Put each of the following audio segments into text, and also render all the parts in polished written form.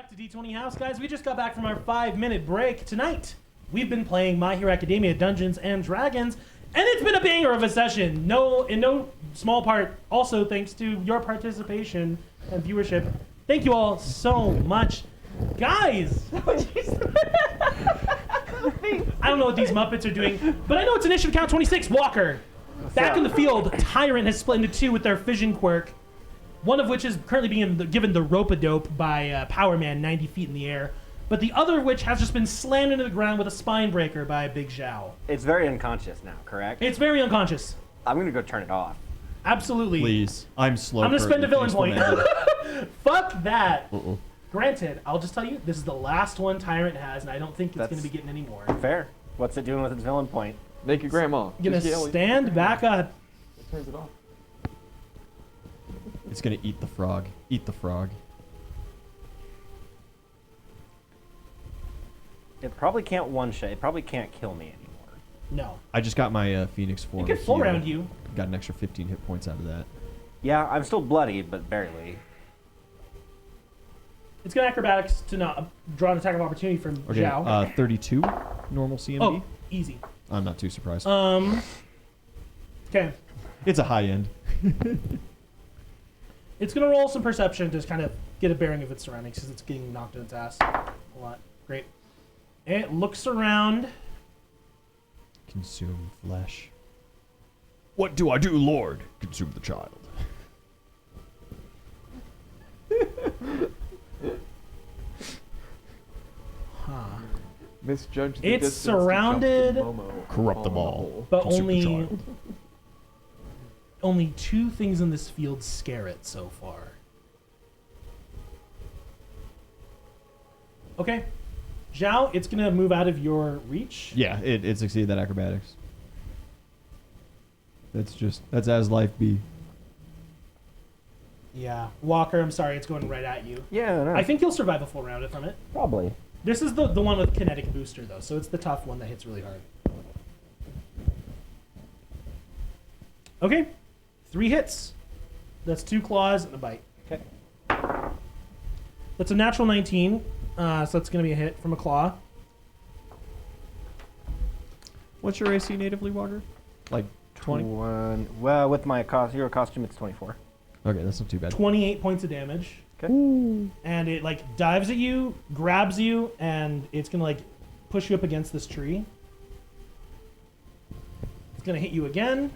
back to D20 House, guys. We just got back from our 5-minute break. Tonight, we've been playing My Hero Academia Dungeons and Dragons, and it's been a banger of a session. In no small part, also thanks to your participation and viewership. Thank you all so much. Guys! I don't know what these Muppets are doing, but I know it's initiative count 26. Walker. Back in the field, Tyrant has split into two with their fission quirk. One of which is currently being given the rope-a-dope by Power Man 90 feet in the air. But the other of which has just been slammed into the ground with a spine breaker by Big Zhao. It's very unconscious now, correct? It's very unconscious. I'm going to go turn it off. Absolutely. Please. I'm slow. I'm going to spend a villain point. Fuck that. Granted, I'll just tell you, this is the last one Tyrant has, and I don't think it's going to be getting any more. Fair. What's it doing with its villain point? Make your grandma. Gonna stand back up. It turns it off. It's gonna eat the frog. Eat the frog. It probably can't one-shot. It probably can't kill me anymore. No. I just got my Phoenix form. It can full round you. Got an extra 15 hit points out of that. Yeah, I'm still bloody, but barely. It's gonna acrobatics to not draw an attack of opportunity from Zhao. 32 normal CMB. Oh, easy. I'm not too surprised. Okay. It's a high end. It's gonna roll some perception to kind of get a bearing of its surroundings because it's getting knocked in its ass a lot. Great. It looks around. Consume flesh. What do I do, Lord? Consume the child. Misjudge the It's distance to jump surrounded- the Momo Corrupt them on the all. hole. But Consume the only child. only two things in this field scare it so far. Okay. Zhao, it's gonna move out of your reach. Yeah, it succeeded that acrobatics. That's as life be. Yeah. Walker, I'm sorry, it's going right at you. Yeah, no. I think you'll survive a full round from it. Probably. This is the one with kinetic booster, though, so it's the tough one that hits really hard. Okay. 3 hits. That's 2 claws and a bite. Okay. That's a natural 19, so that's going to be a hit from a claw. What's your AC natively, Walker? Like 20? Well, with my hero costume, it's 24. Okay, that's not too bad. 28 points of damage. Okay. And it, like, dives at you, grabs you, and it's going to, like, push you up against this tree. It's going to hit you again.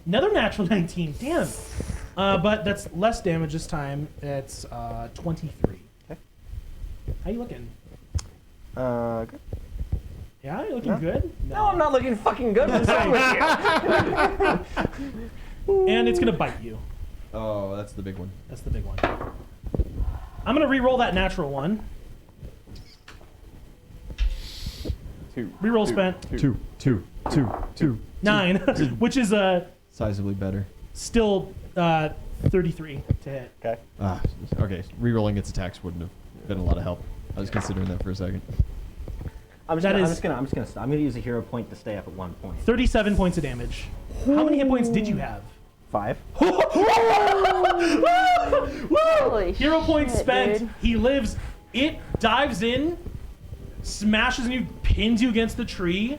Another natural 19. Damn. But that's less damage this time. It's 23. Okay. How you looking? Good. Yeah, you looking good? No, I'm not looking fucking good. What's wrong with you? And it's going to bite you. Oh, that's the big one. That's the big one. I'm going to re-roll that natural one. Reroll spent. Two. 9, which is Sizably better. still 33 to hit. Okay. Okay. Rerolling its attacks wouldn't have been a lot of help. I was considering that for a second. I'm just gonna use a hero point to stay up at 1 point. 37 points of damage. How many hit points did you have? 5. Holy Hero points shit, spent. dude. He lives. It dives in, smashes you, pins you against the tree,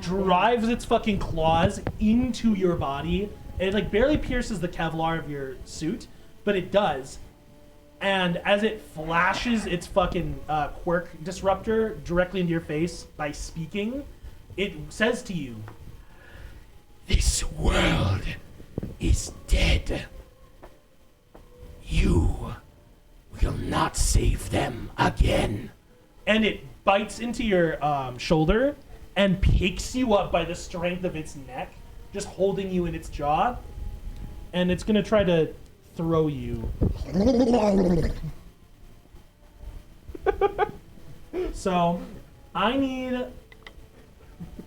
drives its fucking claws into your body. And it like barely pierces the Kevlar of your suit, but it does. And as it flashes its fucking quirk disruptor directly into your face by speaking, it says to you, "This world is dead. You will not save them again." And it bites into your shoulder and picks you up by the strength of its neck, just holding you in its jaw. And it's going to try to throw you. So, I need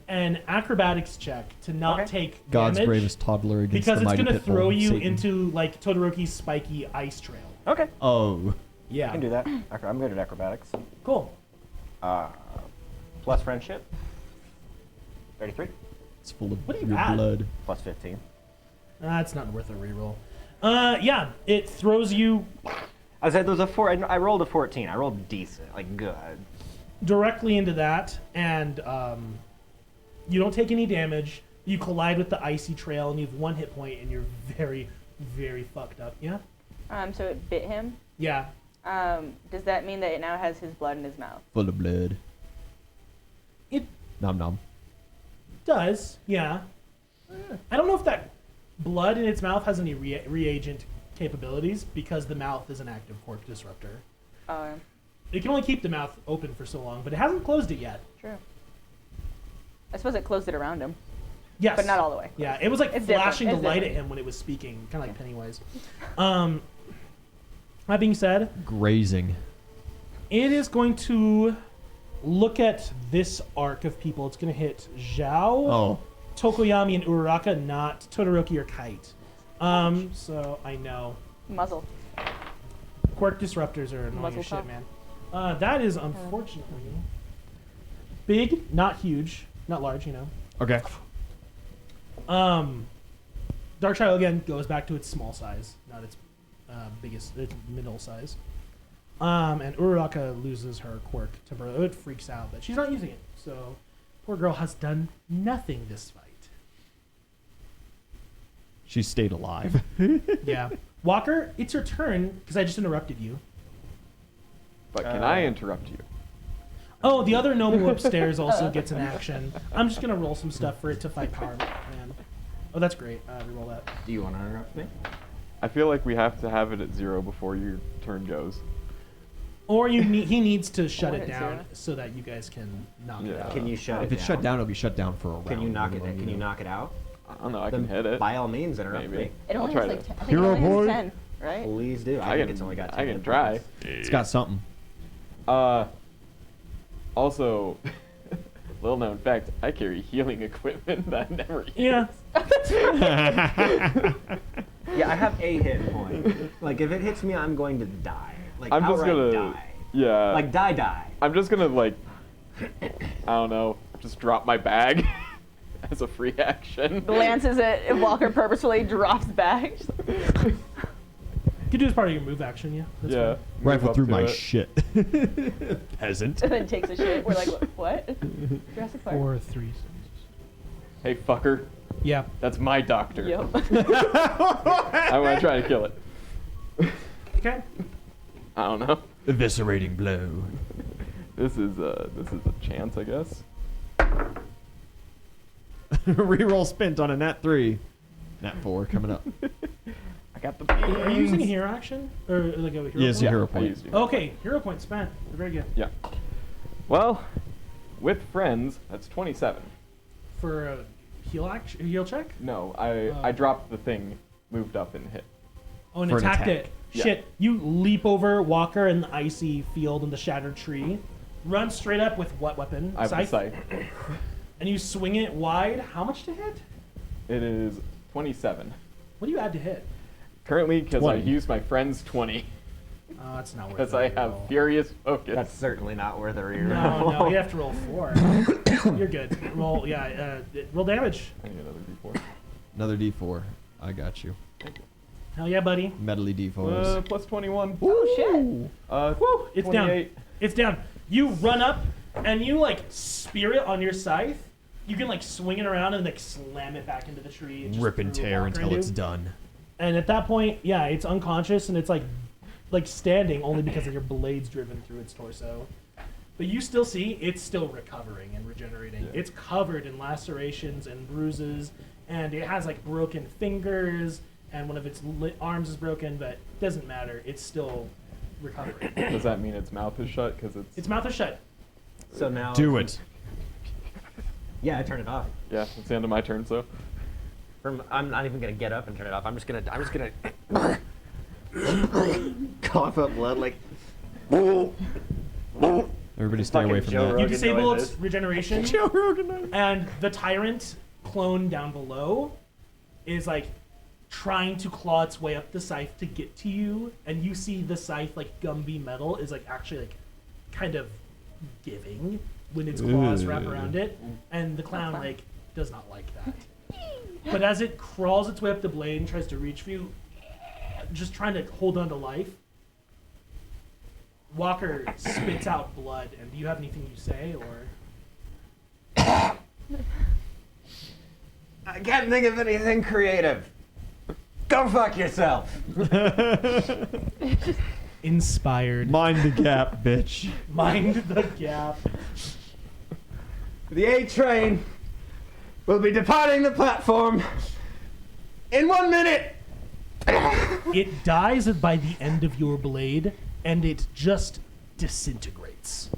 an acrobatics check to not take God's damage bravest toddler against because the it's mighty going to pitbull, throw you Satan. into like Todoroki's spiky ice trail. Okay. Oh. Yeah. I can do that. I'm good at acrobatics. Cool. Plus friendship. 33. It's full of What do you your add? blood. Plus 15. That's not worth a reroll. Yeah, it throws you I said there was a 4. I rolled a 14. I rolled decent, like good. Directly into that, and you don't take any damage. You collide with the icy trail, and you have 1 hit point, and you're very, very fucked up. Yeah? So it bit him. Yeah. Does that mean that it now has his blood in his mouth? Full of blood. It Nom nom. does, yeah. I don't know if that blood in its mouth has any reagent capabilities, because the mouth is an active cork disruptor. It can only keep the mouth open for so long, but it hasn't closed it yet. True. I suppose it closed it around him, Yes. but not all the way. Yeah, it was like It's flashing the different. light It's at him when it was speaking, kind of like Pennywise. That being said, Grazing. it is going to look at this arc of people. It's going to hit Zhao, Oh. Tokoyami, and Uraraka, not Todoroki or Kite. So I know. Muzzle. Quirk disruptors are annoying Muzzle as shit, top. man. That is unfortunately big, not huge, not large, you know. Okay. Darkchild again goes back to its small size, not its biggest, its middle size. And Uraraka loses her quirk temporarily. It freaks out, but she's not using it. So poor girl has done nothing this fight. She stayed alive. Yeah. Walker, it's your turn because I just interrupted you. But can I interrupt you? Oh, the other Nomu upstairs also gets an action. I'm just gonna roll some stuff for it to fight Power Man. Oh, that's great. Reroll that. Do you want to interrupt me? I feel like we have to have it at 0 before your turn goes. Or he needs to shut Or it it's down zero. so that you guys can knock it Yeah. out. Can you shut If it it's down? shut down, it'll be shut down for a round. Can you knock it? minimum, Can you know. knock it out? I don't know. I Then can hit it. By all means, interrupt Maybe. me. It I'll only try has to. like I think Hero it only has boy. 10, right? Please do. I think it's only got 10 I can hit try. points. It's got something. Also, little known fact, I carry healing equipment that I never use. Yeah. Yeah, I have a hit point. Like, if it hits me, I'm going to die. Like, I'm just outright gonna. die. Yeah. Like, die. I'm just gonna like. I don't know. Just drop my bag as a free action. Glances at Walker, purposefully drops back. You could do as part of your move action, yeah. That's Yeah. fine. move Rifle up through to my it. shit. Peasant. And then takes a shit. We're like, what? Jurassic Park. 4, 3. Hey fucker, Yeah. that's my doctor. Yep. I'm gonna try to kill it. Okay. I don't know. Eviscerating blow. This is a chance, I guess. Reroll spent on a nat 3. Nat 4 coming up. I got the. Are you using a hero action? Or like a hero Yes, point? hero I point. used you. Okay, hero point spent. Very good. Yeah. Well, with friends, that's 27. For a heal check? No, I dropped the thing, moved up and hit. Oh, and For an attacked attack. it. Yeah. Shit. You leap over Walker in the icy field and the shattered tree. Run straight up with what weapon? I have the Scythe? scythe. And you swing it wide. How much to hit? It is 27. What do you add to hit? Currently, because I 20. used my friend's 20, Oh, that's not worth it. because I have Reroll. furious focus. That's certainly not worth a reroll. No, you have to roll 4. You're good. Roll, roll damage. I need another d4. Another D4. I got you. Hell yeah, buddy. Medley D4s. Plus 21. Oh shit. Woo, it's 28. down. It's down. You run up and you like spear it on your scythe. You can like swing it around and like slam it back into the tree. And just Rip and through tear Walker until into. it's done. And at that point, yeah, it's unconscious and it's like standing only because of your blades driven through its torso. But you still see it's still recovering and regenerating. Yeah. It's covered in lacerations and bruises, and it has like broken fingers, and one of its arms is broken, but it doesn't matter. It's still recovering. Does that mean its mouth is shut? Because Its mouth is shut. So now. Do it. Yeah, I turn it off. Yeah, it's the end of my turn, so. I'm not even gonna get up and turn it off. I'm just gonna cough up blood like. Everybody stay away Fucking from Joe that. You Rogan disable noises. its regeneration, Joe Rogan. and the tyrant clone down below is like trying to claw its way up the scythe to get to you, and you see the scythe, like Gumby metal, is like actually like kind of giving when its claws wrap around it, and the clown like does not like that. But as it crawls its way up the blade and tries to reach for you, just trying to hold on to life, Walker spits out blood, and do you have anything you say, or? I can't think of anything creative. Go fuck yourself. Inspired. Mind the gap, bitch. Mind the gap. The A train will be departing the platform in 1 minute. It dies by the end of your blade, and it just disintegrates.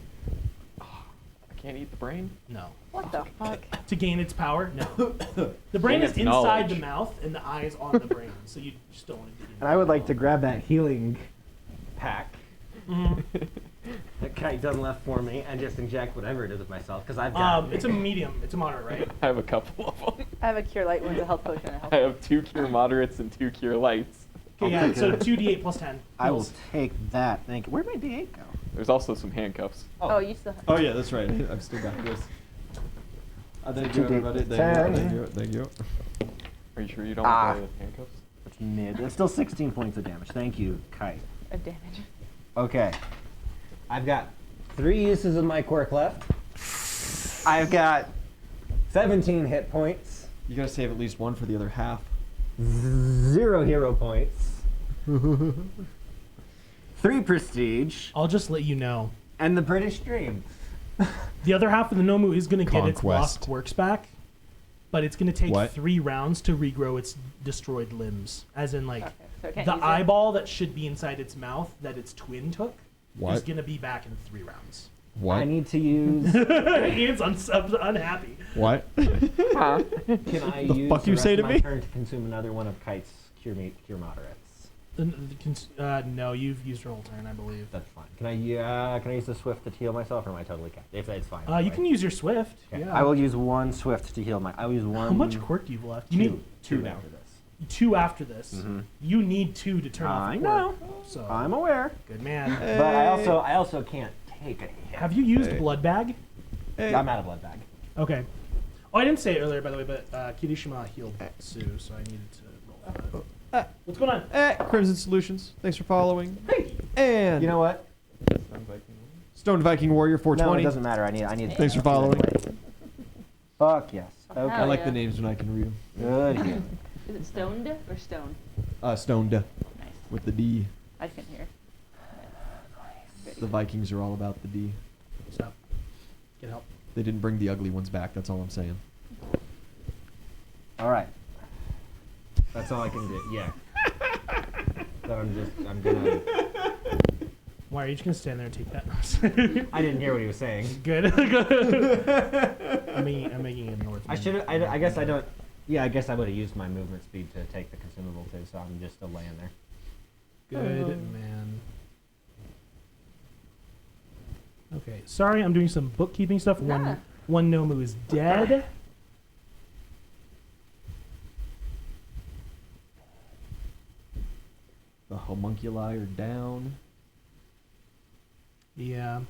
I can't eat the brain? No. What the fuck? To gain its power? No. The brain Gain is its inside knowledge. the mouth, and the eye is on the brain, so you just don't want to dig in. And I would like to grab that healing pack that Kite done left for me and just inject whatever it is with myself, because I've got... It's a medium. It's a moderate, right? I have a couple of them. I have a cure light wounds, a health potion, and a health. I have 2 cure moderates and 2 cure lights. Okay, yeah, take so it. 2d8 plus 10. I will Heals. take that. Thank you. Where'd my D8 go? There's also some handcuffs. Oh, you still have. Oh yeah, that's right. I've still got this. Thank you, 2d8 everybody. plus Thank 10. you. Thank you. Thank you. Are you sure you don't want the handcuffs? It's mid. It's still 16 points of damage. Thank you, Kite. A damage. Okay. I've got 3 uses of my quirk left. I've got 17 hit points, You gotta save at least one for the other half. 0 hero points, 3 prestige, I'll just let you know. and the British Dream. The other half of the Nomu is going to get its Conquest. lost quirks back, but it's going to take What? 3 rounds to regrow its destroyed limbs. As in, like, Okay, so I can't the use it. eyeball that should be inside its mouth that its twin took is What? going to be back in 3 rounds. What? I need to use. Ian's unhappy. What? Huh? Can I The use fuck the you rest say of to my me? turn to consume another one of Kite's cure moderates? No, you've used your whole turn, I believe. That's fine. Can I use the swift to heal myself, or am I totally capped? If it's fine. You can use your Swift. Okay. Yeah. I will use 1 swift to heal my. I will use 1. How much quirk do you have left? You need 2 now. after this. 2 after this. Mhm. You need 2 to turn off I a know. quirk. So, I'm aware, good man. but I also can't take a hit. Have you used Hey. Blood Bag? Hey. I'm out of blood bag. Okay. Oh, I didn't say it earlier, by the way, but Kirishima healed Sue, so I needed to roll for that. What's going on? Crimson Solutions. Thanks for following. Hey! And You know what? Stone Viking Warrior No, it 420. doesn't matter. I need. Thanks for following. Fuck yes. Okay. I like yeah. the names when I can read Good. healing. Is it stoned or stone? them. Stoned Nice. with the D. I couldn't hear. The Vikings are all about the D. Stop. Get help. They didn't bring the ugly ones back. That's all I'm saying. All right. That's all I can do. Yeah. So I'm gonna. Why are you just gonna stand there and take that? I didn't hear what he was saying. Good. Good. I'm making it north. I should. I guess I don't. Yeah, I guess I would have used my movement speed to take the consumable too. So I'm just still laying there. Good man. Okay, sorry, I'm doing some bookkeeping stuff. Nah. One Nomu is dead. The homunculi are down. Yeah.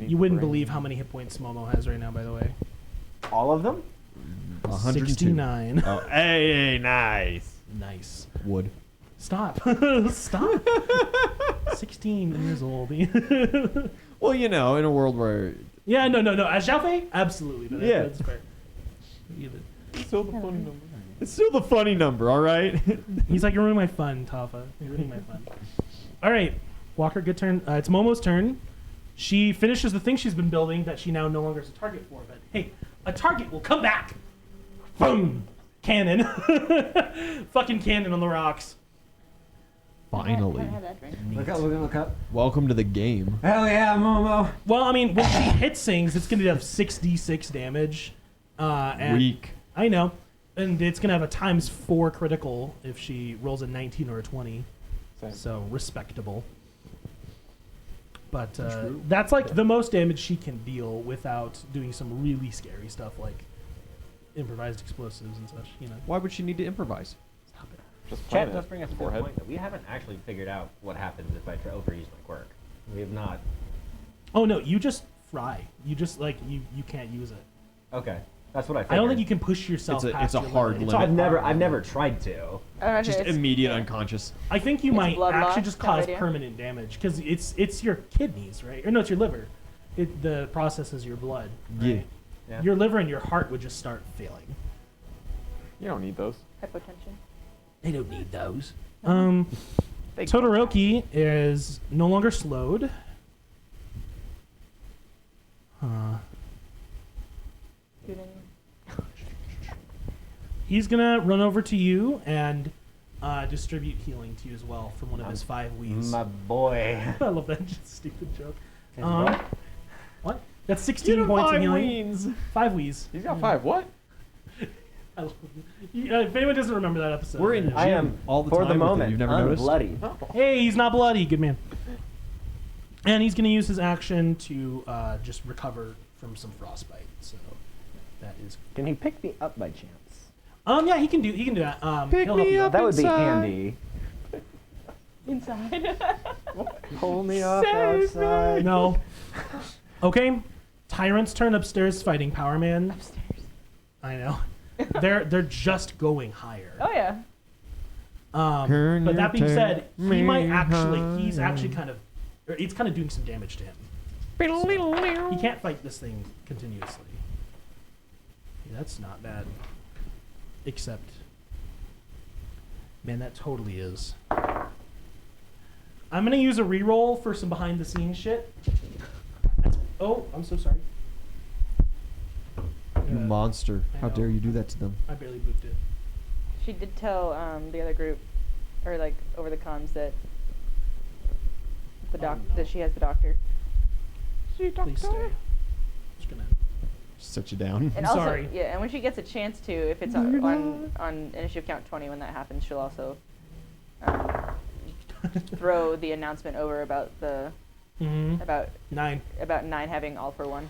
You wouldn't believe how many hit points Momo has right now, by the way. All of them? 102. 69. Oh, hey, nice. Nice. Wood. Stop. Stop. 16 years old. Well, you know, in a world where Yeah, no. As Xiaofei, absolutely. But Yeah. that's fair. Still the funny number. it's still the funny number, all right? He's like, you're ruining my fun, Tafa. You're ruining my fun. All right, Walker, good turn. It's Momo's turn. She finishes the thing she's been building that she now no longer is a target for. But hey, a target will come back. Boom! Cannon. Fucking cannon on the rocks. Finally. Can't have that drink. Look up. Welcome to the game. Hell yeah, Momo. Well, I mean, when she hits things, it's going to have 6d6 damage. And Weak. I know. And it's going to have a ×4 critical if she rolls a 19 or a 20. Same. So, respectable. But that's like the most damage she can deal without doing some really scary stuff like improvised explosives and such, you know. Why would she need to improvise? Just Chat plant does it. bring us a good Forehead. point that we haven't actually figured out what happens if I overuse my quirk. We have not. Oh no, you just fry. You just like you can't use it. Okay. That's what I I figured. don't think you can push yourself. It's a your hard limit. It's limit. a hard I've never limit. tried to. Just It's- immediate yeah. unconscious. I think you It's might blood actually loss just kind of cause idea. permanent damage because it's your kidneys, right? Or no, it's your liver. The process is your blood. Yeah. Right? Yeah. Your liver and your heart would just start failing. You don't need those. Hypotension. They don't need those. They Todoroki is no longer slowed. He's gonna run over to you and distribute healing to you as well from one of his 5 wees. My boy. I love that stupid joke. His what? What? That's 16 points of healing. 5 wees. He's got 5. What? I love it. If anyone doesn't remember that episode, We're in I am all the for time the with it. moment. You've never noticed? Bloody. Hey, he's not bloody. Good man. And he's going to use his action to just recover from some frostbite. So that is. Can he pick me up by chance? Yeah, he can do that. He'll help you out. That would be handy. Inside. Pull me off outside. No. Okay. Tyrant's turn upstairs fighting Power Man. Upstairs. I know. They're just going higher. Oh yeah. But that being said, me he's actually kind of, or it's kind of doing some damage to him. So he can't fight this thing continuously. Yeah, that's not bad. Except, man, that totally is. I'm gonna use a reroll for some behind the scenes shit. Oh, I'm so sorry. You monster. I How know. dare you do that to them? I barely booped it. She did tell the other group, or like over the comms that Oh, no. that she has the doctor. Please stay. I'm just gonna. Set you down. And I'm also, sorry. yeah, and when she gets a chance to, if it's you're on initiative count 20 when that happens, she'll also throw the announcement over about the Mm-hmm. about 9. 9 having all for one.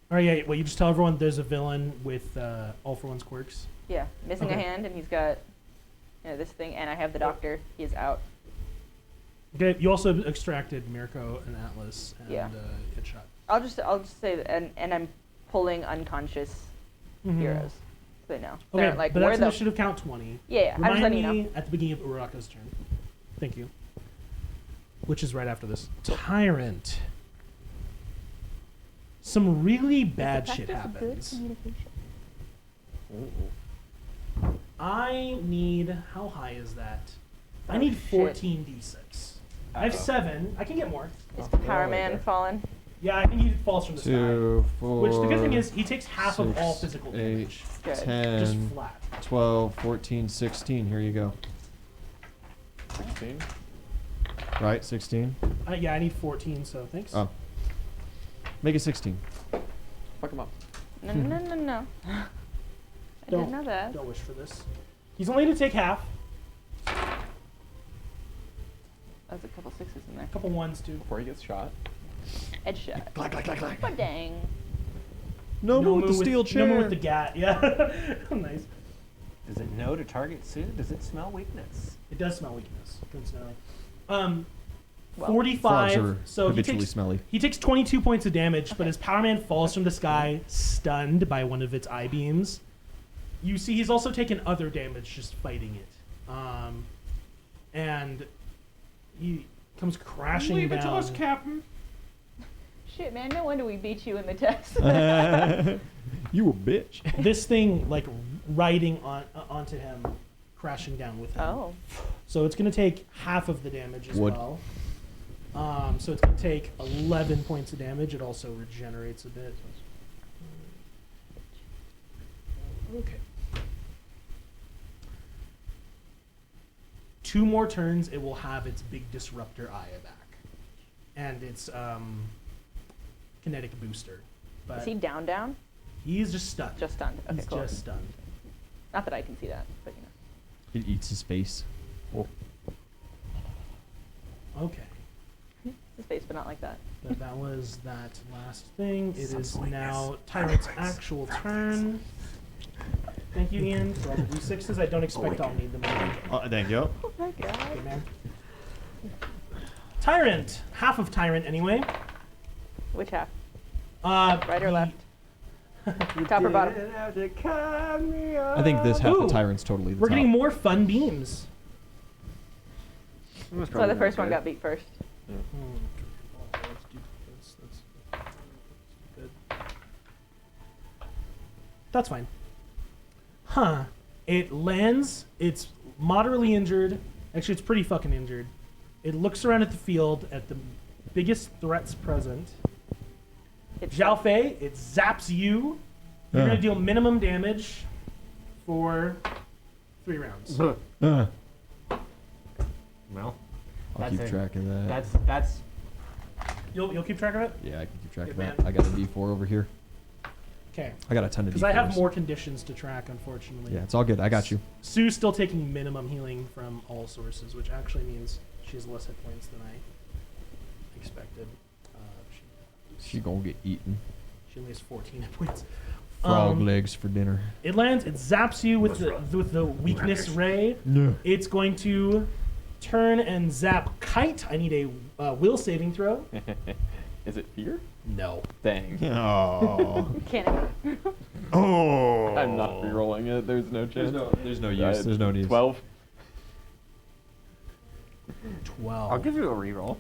All right, yeah. Well, you just tell everyone there's a villain with all for one's quirks. Yeah, missing a Okay. hand, and he's got this thing, and I have the doctor. He is out. Okay. You also extracted Mirko and Atlas and Yeah. Headshot. I'll just say that, and I'm pulling unconscious Mhm. heroes. So they know. Okay, They're like but where that's the initiative count 20. yeah. I'm just Remind letting you me know. at the beginning of Uraka's turn. Thank you. Which is right after this. Tyrant. Some really bad shit happens. I need, how high is that? I need shit. 14d6. I have 7. I can get more. Is the Power Man fallen? Yeah, I think he falls from the 2, sky. 4. Which the good thing is he takes half of all 6, physical 8, damage. Good. Just 10, flat. 12, 14, 16. Here you go. 16. Right, 16. Yeah, I need 14, so thanks. Oh. Make it 16. Fuck him up. No, no, no, no. I Don't- didn't know that. Don't wish for this. He's only to take half. There's a couple 6s in there. A couple 1s too. Before he gets shot. Headshot. Clack, clack, clack, clack. Oh dang. No more with the steel chair. No more with the gat. Yeah. Nice. Does it know to target soon? Does it smell weakness? It does smell weakness. Coincidentally. Well, 45. Frogs are So he habitually takes, smelly. he takes 22 points of damage, but as Power Man falls from the sky, stunned by one of its eye beams, you see he's also taken other damage just fighting it. And he comes crashing down. Captain. Shit, man. No wonder we beat you in the test. You a bitch. This thing like riding onto him, crashing down with him. Oh. So it's going to take half of the damage as Would. well. So it's going to take 11 points of damage. It also regenerates a bit. Okay. 2 more turns, it will have its big disruptor eye back, and its kinetic booster. But Is he down? he's just stunned. Just stunned. Okay, he's cool. just stunned. Not that I can see that, but you know. It eats his face. Okay. His face, but not like that. That was that last thing. It Some is weakness. now Tyrant's actual turn. Thank you, Ian, for all the D6s. I don't expect I'll need them all. Thank you. Oh my god. Okay, man. Tyrant. Half of Tyrant, anyway. Which half? Right Right or left? Top or bottom? I think this half Ooh, the tyrant's totally the We're top. getting more fun beams. So the first one got beat first. That's fine. Huh. It lands. It's moderately injured. Actually, it's pretty fucking injured. It looks around at the field at the biggest threats present. It's Zhao Fei, it zaps you. You're going to deal minimum damage for 3 rounds. Well, I'll that's keep it. track of that. That's You'll keep track of it? Yeah, I can keep track of Good that. man. I got a D4 over here. Okay. I got a ton of D4s. Because I have more conditions to track, unfortunately. Yeah, it's all good. I got you. Sue's still taking minimum healing from all sources, which actually means she has less hit points than I expected. She gonna get eaten. She only has 14 hit points. Frog legs for dinner. It lands. It zaps you with the weakness ray. No. It's going to turn and zap Kite. I need a will saving throw. Is it fear? No. Dang. Oh. Can't. Oh. I'm not re-rolling it. There's no chance. There's no use. There's no need. 12. 12. I'll give you a reroll.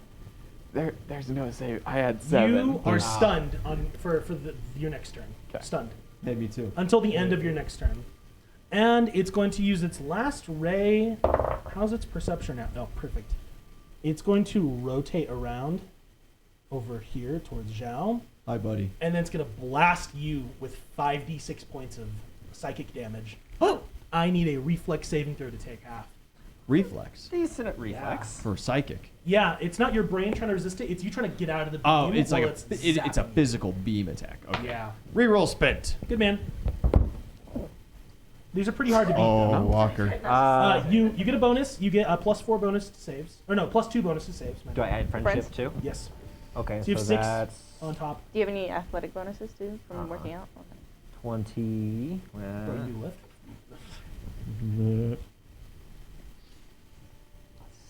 There's no save. I had 7. You are stunned for your next turn. 'Kay. Stunned. Hey, me too. Until the end of your next turn. And it's going to use its last ray. How's its perception now? Oh, perfect. It's going to rotate around over here towards Zhao. Hi, buddy. And then it's going to blast you with 5d6 points of psychic damage. I need a reflex saving throw to take half. Reflex. Decent at reflex. For psychic. Yeah, it's not your brain trying to resist it. It's you trying to get out of the beam. Oh, it's like while it's a zapping you. physical beam attack. Okay. Yeah. Reroll spent. Good man. These are pretty hard to beat. Oh, though. Walker. You get a bonus. You get a +4 bonus to saves. Or no, +2 bonus to saves. Do I add friendship Friends? too? Yes. Okay, So you so have 6 that's on top. Do you have any athletic bonuses too from working out? Okay. 20. Bro, you lift.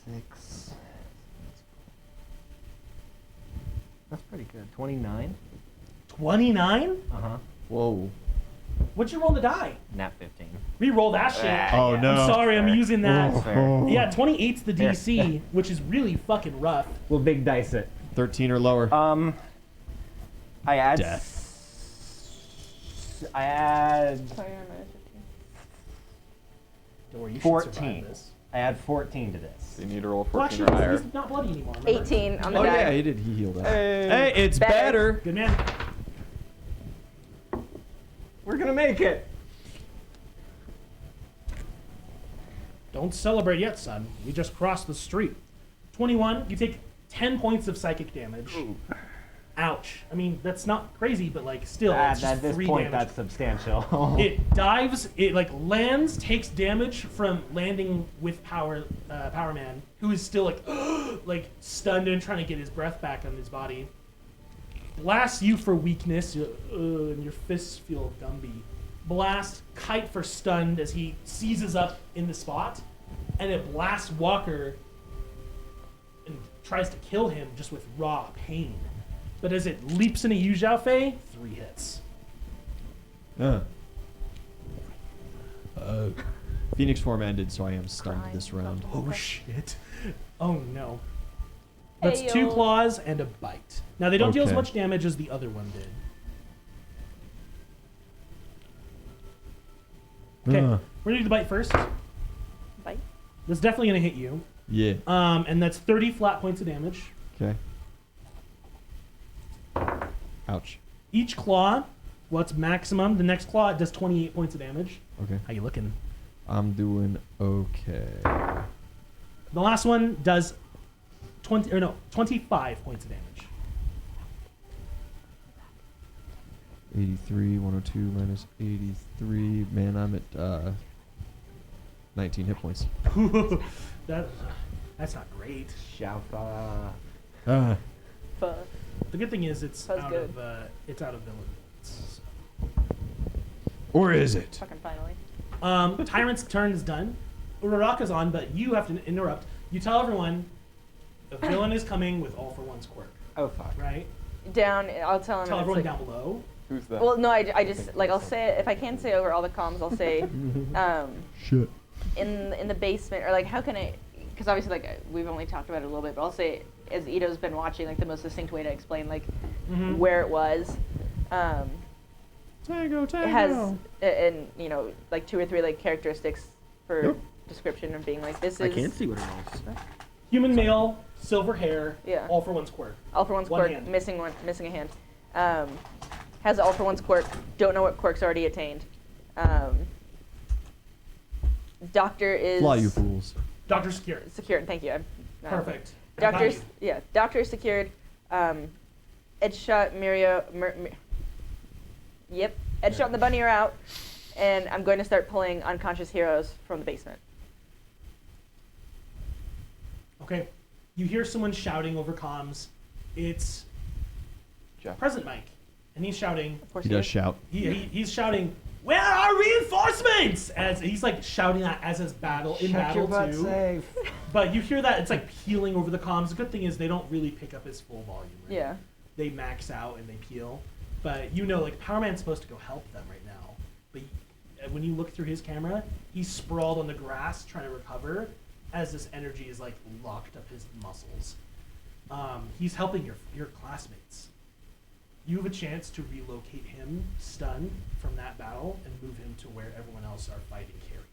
6. That's pretty good. 29. 29? Uh-huh. Whoa. What'd you roll the die? Nat 15. Re-roll that shit. Oh, no. I'm sorry, I'm using that. That's fair. Yeah, 28's the DC, which is really fucking rough. We'll big dice it. 13 or lower. I add... Death. I add... Sorry, I'm minus 15. Don't worry, you should 14. survive this. I add 14 to this. So you need to roll Well, 14 actually, or higher. he's not bloody anymore. Remember? 18 on the Oh, die. yeah, he did. He healed up. Hey. Hey, it's Better. better. Good man. We're gonna make it! Don't celebrate yet, son. We just crossed the street. 21, you take 10 points of psychic damage. Ouch. I mean, that's not crazy, but like still, it's just At this 3 point, damage. that's substantial. It dives, it like lands, takes damage from landing with Power Man, who is still like like stunned and trying to get his breath back on his body. Blasts you for weakness, and your fists feel Gumby. Blast Kite for stunned as he seizes up in the spot, and it blasts Walker and tries to kill him just with raw pain. But as it leaps into you, Zhao Fei, 3 hits. Phoenix form ended, so I am stunned Crying. this round. Oh shit. Oh no. That's 2 Ayo. claws and a bite. Now they don't deal as Okay. much damage as the other one did. Okay, we're gonna do the bite first. Bite. That's definitely gonna hit you. Yeah. And that's 30 flat points of damage. Okay. Ouch. Each claw, what's maximum? The next claw does 28 points of damage. Okay. How you looking? I'm doing okay. The last one does 25 points of damage. 83, 102 minus 83. Man, I'm at 19 hit points. That's not great. Shoufa. Fuck. The good thing is it's That's out good. of villains. Or is it? Fucking finally. Tyrant's turn is done. Uraraka's on, but you have to interrupt. You tell everyone the villain is coming with All for One's quirk, Oh, fuck. right? Down. I'll tell him. Tell it's everyone like, down below. Who's that? Well, no, I just like I'll say it if I can say over all the comms. I'll say, Shit. in the basement or like how can I? Because obviously like we've only talked about it a little bit, but I'll say as Ito's been watching, like the most succinct way to explain like where it was. Tango. It has and you know like 2 or 3 like characteristics for Yep. description of being like this is I can't see what it is. Human male, silver hair. Yeah. All for one's quirk. all for one's One quirk, hand. missing a hand. Has all for one's quirk. Don't know what quirk's already attained. Doctor is Fly, you fools. Doctor secure. secured. Thank you. Perfect. I got Doctor's you. yeah. Doctor is secured. Edge shot Yep. Edge shot and the bunny are out, and I'm going to start pulling unconscious heroes from the basement. Okay. You hear someone shouting over comms. It's Jeff. Present Mike, and he's shouting. Of course He does shout. He's shouting, "Where are reinforcements?" As he's like shouting that as his battle in Shut your battle butt too. safe. But you hear that it's like peeling over the comms. The good thing is they don't really pick up his full volume. Right? Yeah. They max out and they peel. But you know, like Power Man's supposed to go help them right now. But when you look through his camera, he's sprawled on the grass trying to recover, as this energy is like locked up his muscles. He's helping your classmates. You have a chance to relocate him, stunned, from that battle and move him to where everyone else are fighting carry.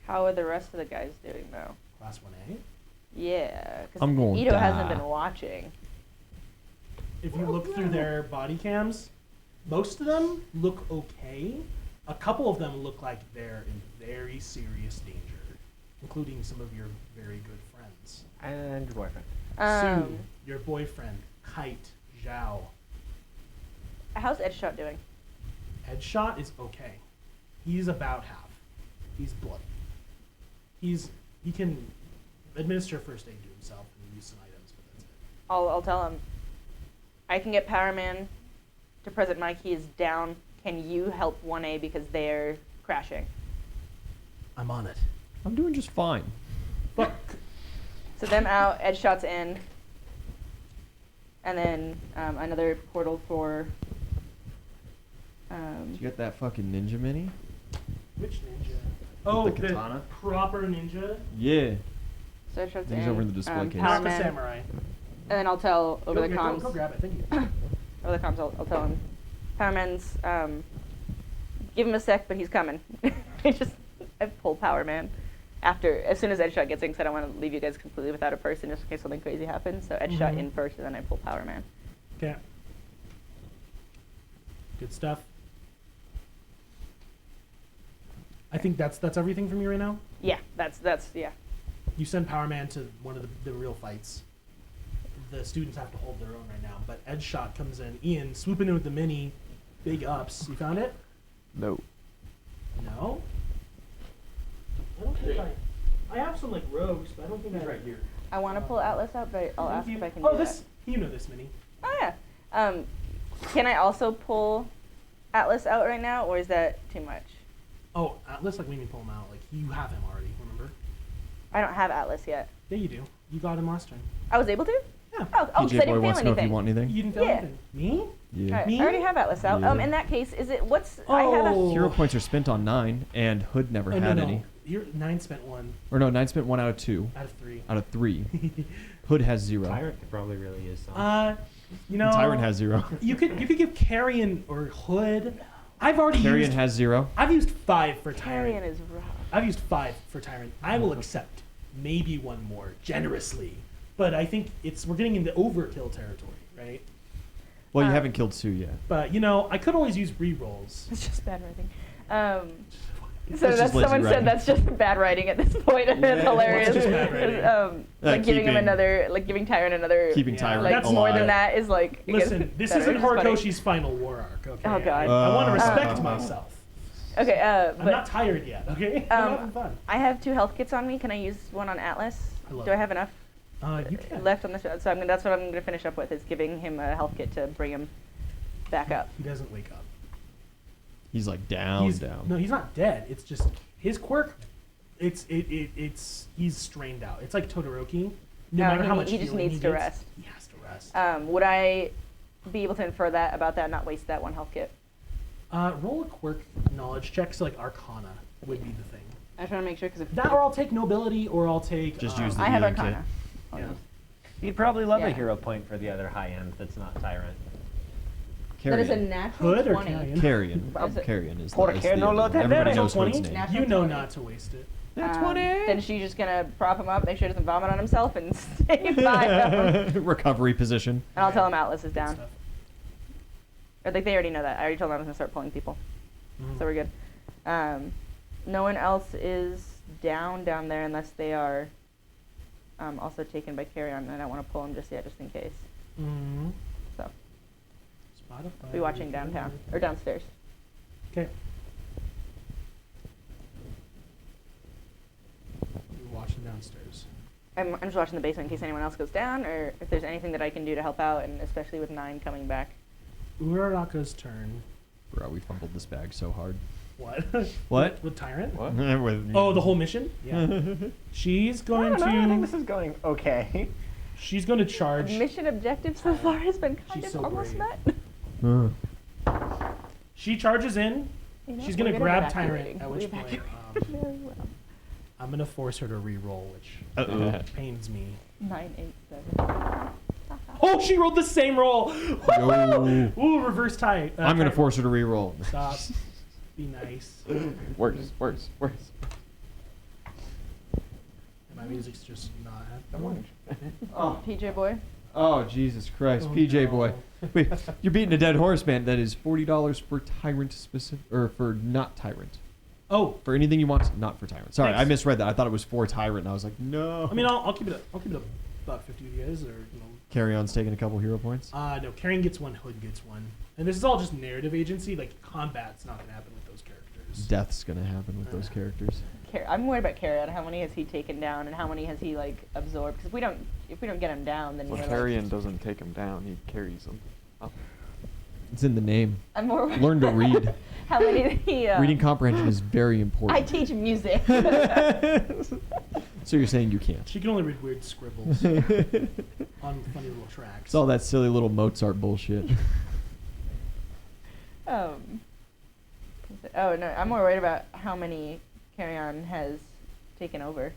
How are the rest of the guys doing though? Class 1A. Yeah, because I'm going Ito hasn't die. been watching. If you look through their body cams, most of them look okay. A couple of them look like they're in very serious danger, including some of your very good friends. And your boyfriend. Sue, your boyfriend, Kite, Zhao. How's Edgeshot doing? Headshot is okay. He's about half. He's bloody. He can administer first aid to himself and use some items, but that's it. I'll tell him. I can get Power Man to Present Mike. He is down. Can you help 1A because they're crashing? I'm on it. I'm doing just fine. Fuck. So them out, Edgeshot's in, and then another portal for. Did you get that fucking ninja mini? Which ninja? Oh, The katana? proper ninja. Yeah. So Edgeshot's He's in. over in the display case. Power Not the Man, samurai. and then I'll tell over the comms. Go grab it. Thank you. Over the comms, I'll tell him. Power Man's. Give him a sec, but he's coming. I pull Power Man. As soon as Edgeshot gets in, because I don't want to leave you guys completely without a person just in case something crazy happens. So Edgeshot in first, and then I pull Power Man. Okay. Good stuff. I think that's everything from you right now. Yeah, that's yeah. You send Power Man to one of the real fights. The students have to hold their own right now, but Edgeshot comes in. Ian swooping in with the mini, big ups. You found it? No. No. I don't think I have some like rogues, but I don't think I right here. I want to pull Atlas out, but I'll ask if I can Oh, do this you know this mini. that. Oh yeah. Can I also pull Atlas out right now, or is that too much? Oh, Atlas, like we need to pull him out. Like you have him already. Remember? I don't have Atlas yet. Yeah, you do. You got him last turn. I was able to? Yeah. Oh, 'cause I PJ didn't Boy fail wants to know if anything. you want anything. You didn't feel Yeah. anything. Me? Yeah. Alright, Me? I already have Atlas out. Yeah. In that case, is it what's I have a Oh. Hero points are spent on 9, and Hood never Oh, had no, any. no. You're 9 spent 1 Or no, 9 spent 1 out of 2. out of 3. Out of 3. Hood has 0. Tyrant could probably really use some. You know. Tyrant has 0. You could give Carrion or Hood. I've already Carrion used. has 0. I've used 5 for Carrion Tyrant. is rough. I've used 5 for Tyrant. I will accept maybe 1 more generously, but I think we're getting into overkill territory, right? Well, you haven't killed Sue yet. But you know, I could always use rerolls. It's just bad writing. So It's that's just lazy someone writing. said that's just bad writing at this point, and it's Yeah, hilarious. it's just bad writing. Like giving him keeping- another, like giving Tyrant another. Keeping Yeah, Tyrant like that's more alive. than that is like. I guess Listen, this better. isn't It's funny. Horikoshi's final war arc. Okay. Oh, God. I want to respect Uh, myself. Okay, I'm but not tired yet. Okay. I'm having fun. I have 2 health kits on me. Can I use one on Atlas? I love Do I it. have enough You can. left on this? So that's what I'm gonna finish up with is giving him a health kit to bring him back up. He doesn't wake up. He's like down. No, he's not dead. It's just his quirk. It's he's strained out. It's like Todoroki. No matter how much he just healing needs to gets, rest. He has to rest. Would I be able to infer that about that and not waste that one health kit. Roll a quirk knowledge check, so like Arcana would be the thing. I just want to make sure because if That, or I'll take Nobility, or I'll take. Just use the I have healing kit. Arcana. I'll Yeah. use- You'd probably love Yeah. a hero point for the other high end that's not Tyrant. That is a Carrion. natural Hood or 20. Carrion? Carrion. Is it- Carrion is Por the, qué no lo other one. Everybody tenemos? knows Hood's 20? name. Natural You know 20. not to waste it. Then she's just gonna prop him up, make sure he doesn't vomit on himself, and stay by him. Recovery position. And I'll tell him Atlas is Good down. stuff. I think they already know that. I already told them I was gonna start pulling people, Mhm. so we're good. No one else is down there unless they are also taken by carry-on, and I don't want to pull them just yet, just in case. Mhm. So Spotify. be watching downtown or downstairs. Okay. You're watching downstairs. I'm just watching the basement in case anyone else goes down, or if there's anything that I can do to help out, and especially with 9 coming back. Uraraka's turn. Bro, we fumbled this bag so hard. What? What? With Tyrant? What? With Oh, the whole mission? Yeah. She's I going don't know, I think to. this is going okay. She's going to charge. Mission objective so far has been kind She's of so almost brave. met. She charges in. You know, She's we're going to good grab at Tyrant. evacuating. At We which point, evacuate very well. I'm going to force her to re-roll, which Uh-oh. pains me. 9, 8, 7. Oh, she rolled the same roll. Yo. Ooh, reverse tie. I'm gonna tie- force her to re-roll. Stop. Be nice. Worse. My music's just not happening. Oh, PJ boy. Oh Jesus Christ, Oh, PJ no. boy. Wait, you're beating a dead horse, man. That is $40 for Tyrant specific, or for not Tyrant. Oh, For anything you want, not for Tyrant. Sorry, Thanks. I misread that. I thought it was for Tyrant, and I was like, no. I mean, I'll keep it. I'll keep it $1.50 with you guys, or Carry On's taking a couple hero points. no. Karen gets one. Hood gets one. And this is all just narrative agency. Like combat's not gonna happen with those characters. Death's gonna happen with those characters. I'm worried about Carrion. How many has he taken down, and how many has he like absorbed? Because if we don't get him down, then Well, we're Carrion doesn't take him down; he carries him. Oh. It's in the name. I'm more. Learn to read. How many did he? Reading comprehension is very important. I teach music. So you're saying you can't? She can only read weird scribbles on funny little tracks. It's all that silly little Mozart bullshit. Oh no, I'm more worried about how many Carrion has taken over.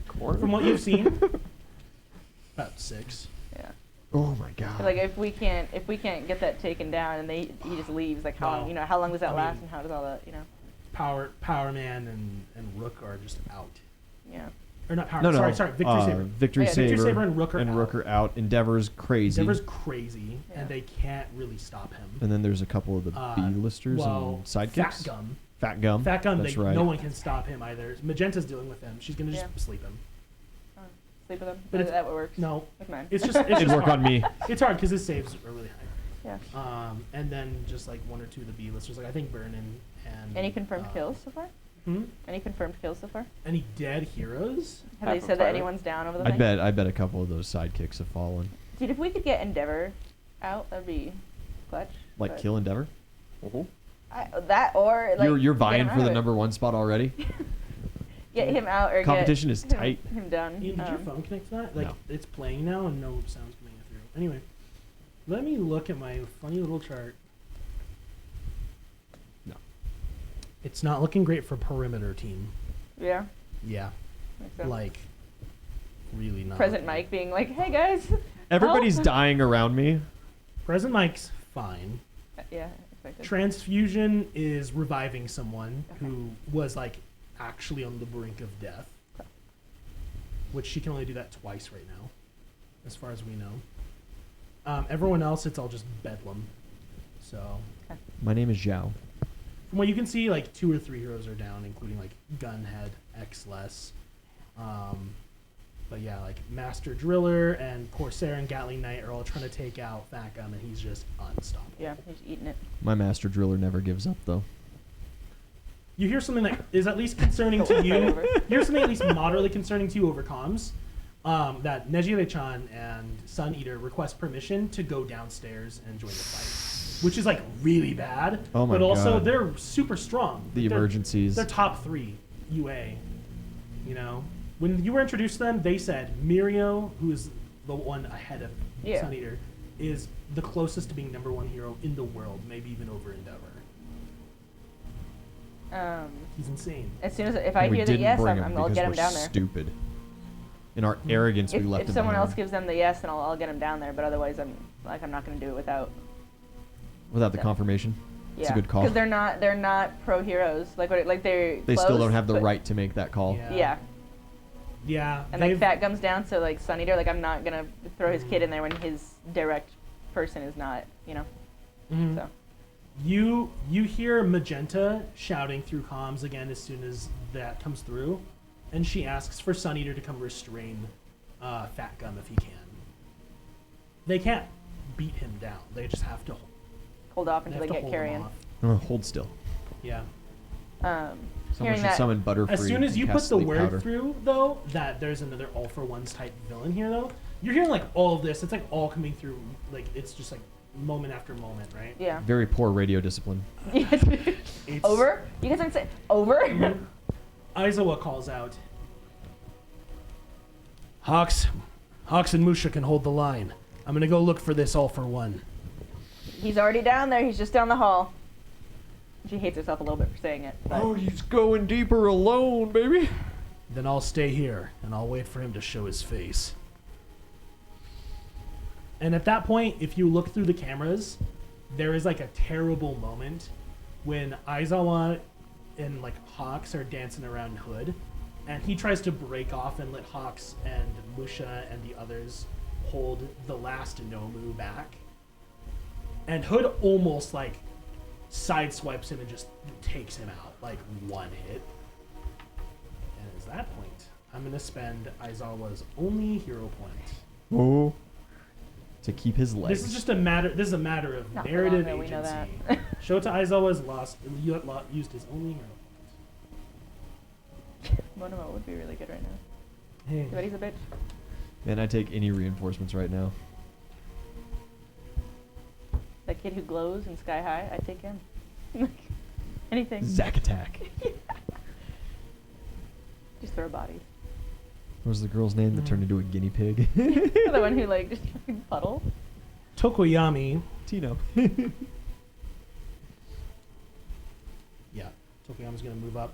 Corn? From what you've seen, about 6. Yeah. Oh my god. Like if we can't get that taken down and he just leaves, like how Well, how long does that I last mean- and how does all that Power Man and Rook are just out. yeah. Or not Power. No, no. Sorry. Victory Saber. Victory Yeah, Saber. Victory Saber and Rook are out. out. Endeavor's crazy. Endeavor's crazy, Yeah. and they can't really stop him. And then there's a couple of the B-listers well, and sidekicks. Fat Gum. Fat Gum. Fat Gum. That's They, right. No one can stop him either. Magenta's dealing with him. She's gonna just Yeah. sleep him. Sleep with him. But it's- that works. No, With mine. it's just It'd work hard. on me. It's hard because his saves are really high. Yeah. And then just like 1 or 2 of the B listers, like I think Vernon and. Any confirmed kills so far? Hmm? Any confirmed kills so far? Any dead heroes? Have they Half of said that Tyrant. anyone's down over the I thing? bet a couple of those sidekicks have fallen. Dude, if we could get Endeavor out, that'd be clutch. Like but kill Endeavor. that or like You're get vying him for out the of it. #1 spot already. Get him out or Competition get is tight. him done. Ian, did your phone connect to that? Like No. it's playing now and no sound's coming through. Anyway, let me look at my funny little chart. No. It's not looking great for perimeter team. Yeah. Yeah, Makes sense. like really not. Present looking Mike being like, "Hey guys." Everybody's help." dying around me. Present Mike's fine. Yeah, expected. Transfusion is reviving someone Okay. who was like actually on the brink of death, which she can only do that twice right now, as far as we know. Everyone else, it's all just bedlam. So My name is Zhao. from what you can see, like 2 or 3 heroes are down, including like Gunhead, X-Less. But yeah, like Master Driller and Corsair and Gatling Knight are all trying to take out Fat Gum, and he's just unstoppable. Yeah, he's eating it. My master driller never gives up though. You hear something that is at least concerning to you. Whatever. You hear something at least moderately concerning to you over comms. That Nejire-chan and Sun Eater request permission to go downstairs and join the fight, which is like really bad. Oh my but also God. they're super strong. The They're- emergencies. They're top 3 UA. You know, when you were introduced to them, they said Mirio, who is the one ahead of Yeah. Sun Eater, is the closest to being #1 hero in the world, maybe even over Endeavor. He's insane. As soon as if I we hear the didn't yes, bring I'll because get him we're down there. Stupid. In our arrogance, we left If him someone behind. else gives them the yes, then I'll get him down there. But otherwise, I'm not gonna do it without. Without the confirmation. It's a good call. Because they're not pro heroes. Like they're. They still close, don't have the but- right to make that call. Yeah. Yeah. And like Fat comes down, so like Sun Eater, like I'm not gonna throw his kid in there when his direct person is not, Mhm. So. You hear Magenta shouting through comms again as soon as that comes through, and she asks for Sun Eater to come restrain Fat Gum if he can. They can't beat him down. They just have to Hold off they until have they to get hold carrion. him off. Hold still. Yeah. Someone Hearing should that, summon Butterfree. As soon as and you put cast the Sleep word Powder. through, though, that there's another All for Ones type villain here, though, you're hearing like all of this. It's like all coming through. Like it's just like moment after moment, right? yeah. Very poor radio discipline. It's, Over? You guys aren't saying over? Aizawa calls out. Hawks and Musha can hold the line. I'm gonna go look for this All for One. He's already down there. He's just down the hall. She hates herself a little bit for saying it. But he's going deeper alone, baby. Then I'll stay here and I'll wait for him to show his face. And at that point, if you look through the cameras, there is like a terrible moment when Aizawa and like Hawks are dancing around Hood, and he tries to break off and let Hawks and Musha and the others hold the last Nomu back. And Hood almost like sideswipes him and just takes him out like one hit. And at that point, I'm gonna spend Aizawa's only hero point. Oh. To keep his legs. This is just a matter. This is a matter of Not for narrative long, though, we know agency. that. Shota Aizawa's used his only hero Monomo would be really good right now. point. But he's a bitch. Man, I take any reinforcements right now. That kid who glows in Sky High, I take him. Anything. Zack attack. Just throw bodies. What was the girl's name that turned into a guinea pig? The one who like just puddle. Tokoyami. Tino. Yeah, Tokoyami's gonna move up.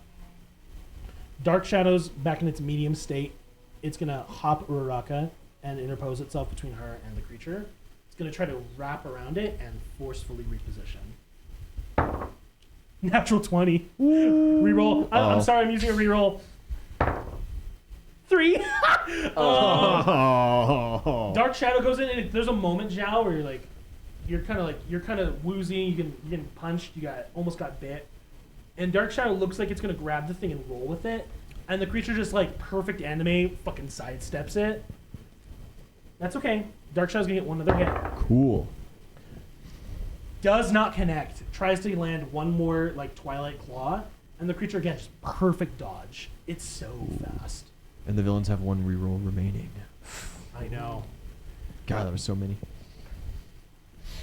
Dark Shadow's back in its medium state. It's gonna hop Uraraka and interpose itself between her and the creature. It's gonna try to wrap around it and forcefully reposition. Natural 20. Reroll. I'm Oh. sorry, I'm using a reroll. 3. Dark Shadow goes in, and there's a moment, Zhao, where you're kind of woozy. You're getting punched. Almost got bit, and Dark Shadow looks like it's gonna grab the thing and roll with it, and the creature just like perfect anime fucking sidesteps it. That's okay. Dark Shadow's gonna get one other hit. Cool. Does not connect. Tries to land one more like Twilight Claw, and the creature again just perfect dodge. It's so fast. And the villains have one reroll remaining. I know. God, that was so many.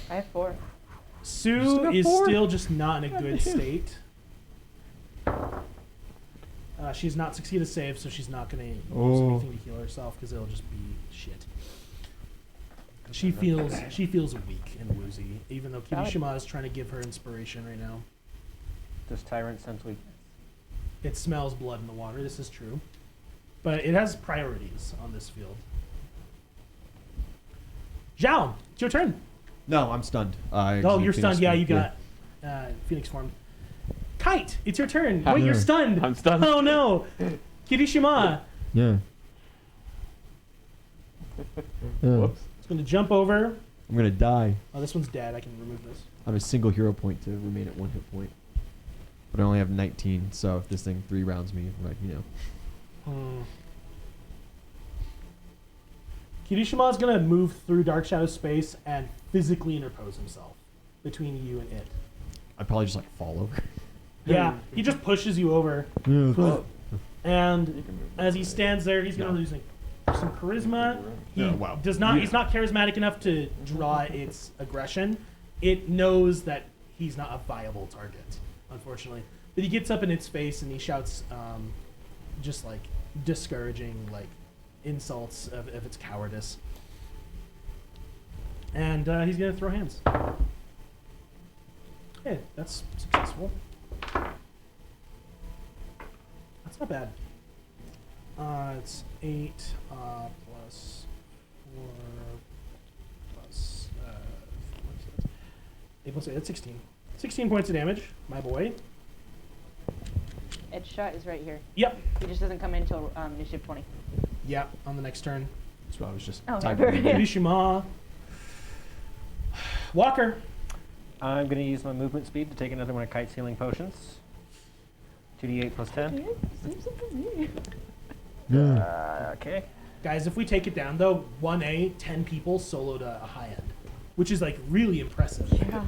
I have 4. Sue Still got is 4? still just not in a good state. She's not succeeded a save, so she's not going to use Oh. anything to heal herself because it'll just be shit. She feels weak and woozy, even though Valid. Kirishima is trying to give her inspiration right now. Does Tyrant sense weakness? It smells blood in the water. This is true, but it has priorities on this field. Zhao, it's your turn. No, I'm stunned. Oh, you're stunned. Yeah, you got Phoenix form. Kite, it's your turn. Wait, you're Yeah. stunned. I'm stunned. Oh no, Kirishima. Yeah. Whoops. It's going to jump over. I'm gonna die. Oh, this one's dead. I can remove this. I have a single hero point to remain at 1 hit point. But I only have 19, so if this thing 3 rounds me, right, Kirishima is going to move through Dark Shadow space and physically interpose himself between you and it. I'd probably just like fall over. Yeah, he just pushes you over. And as he stands there, he's going to lose some charisma. He Yeah, wow. does not. Yeah. He's not charismatic enough to draw its aggression. It knows that he's not a viable target, unfortunately. But he gets up in its face and he shouts, just like discouraging, like insults of its cowardice. And he's gonna throw hands. Hey, that's successful. That's not bad. It's 8 plus 4 plus 8 plus 8. That's 16. 16 points of damage, my boy. Ed's shot is right here. Yep. He just doesn't come in until initiative 20. Yep. On the next turn. That's what I was just Oh, typing. yeah. Kirishima. Walker. I'm going to use my movement speed to take another one of Kite's healing potions. 2d8 plus 10. Okay. Guys, if we take it down though, 1A, 10 people soloed a high end, which is like really impressive. Yeah.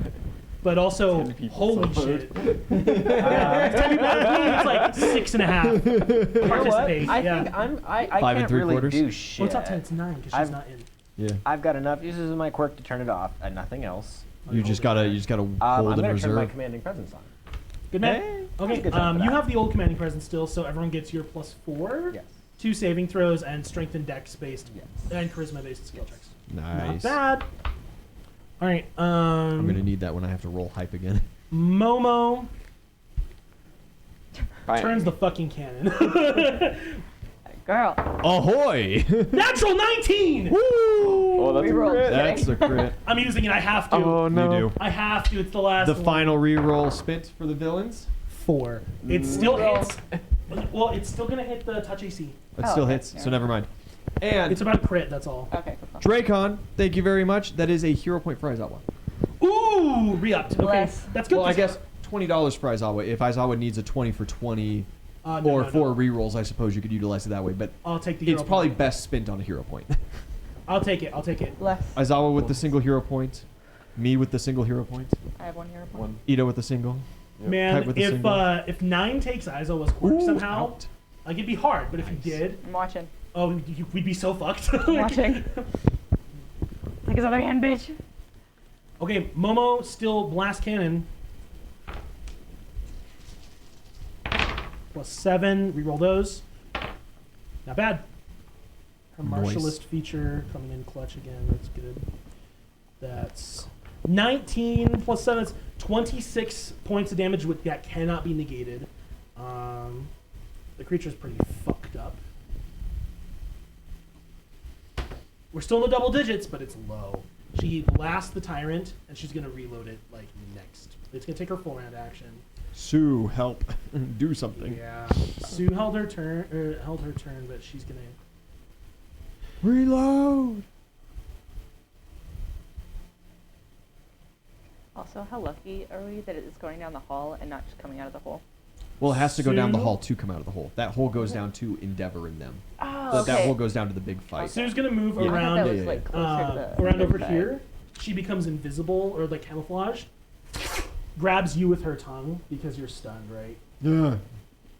But also, 10 people holy soloed. shit. 10 people, it's like 6.5 participate. I yeah. think I 5 and can't really 3/4. do shit. Well, it's not 10, it's 9 because she's I've- not in. Yeah. I've got enough uses of my quirk to turn it off and nothing else. You just gotta hold I'm in going to turn my reserve. commanding presence on. Good man. Hey, that's a Okay, good time for you that. have the old commanding presence still, so everyone gets your +4. Yes. 2 saving throws and strength and dex based Yes. and charisma based skill checks. Nice. Not bad. All right. I'm gonna need that when I have to roll hype again. Momo Fine. turns the fucking cannon. Girl. Ahoy! Natural 19. Oh, that's a Reroll. crit. That's a crit. I'm using it. I have to. Oh no. You do. I have to. It's the last. The one. final reroll spent for the villains. 4. It still Reroll. hits. Well, it's still gonna hit the touch AC. That Oh, still okay. hits, so Yeah. never mind. And It's about a crit. That's all. Okay. Cool. Dracon, thank you very much. That is a hero point for Aizawa. Ooh, re-upped. Okay, Bless. that's good. Well, I guess $20 for Aizawa. If Aizawa needs a 20 for 20 or 4 rerolls, I suppose you could utilize it that way. But I'll take the. it's hero probably point. best spent on a hero point. I'll take it. I'll take it. Bless. Aizawa with the single hero point. Me with the single hero point. I have 1 hero point. One. Ito with the single. Man, Type with the single. if 9 takes Aizawa's quirk Ooh, somehow, out. like it'd be hard. But if he Nice. did, I'm watching. oh, we'd be so fucked. I'm watching. Take his other hand, bitch. Okay, Momo still blast cannon. +7. Reroll those. Not bad. Her Nice. martialist feature coming in clutch again. That's good. That's 19 + 7. That's 26 points of damage with that cannot be negated. The creature's pretty fucked up. We're still in the double digits, but it's low. She blasts the tyrant, and she's gonna reload it like next. It's gonna take her full round action. Sue, help. Do something. Yeah. Sue held her turn, but she's gonna. Reload! Also, how lucky are we that it's going down the hall and not just coming out of the hole? Well, it has to go down the Sue? hall to come out of the hole. That hole goes down to Endeavor in them. Oh, That hole goes down to the big fight. Sue's gonna move Yeah. I thought around. that Yeah, was yeah, like closer to the Around over side. here. She becomes invisible or like camouflaged. Grabs you with her tongue because you're stunned, right? Ugh.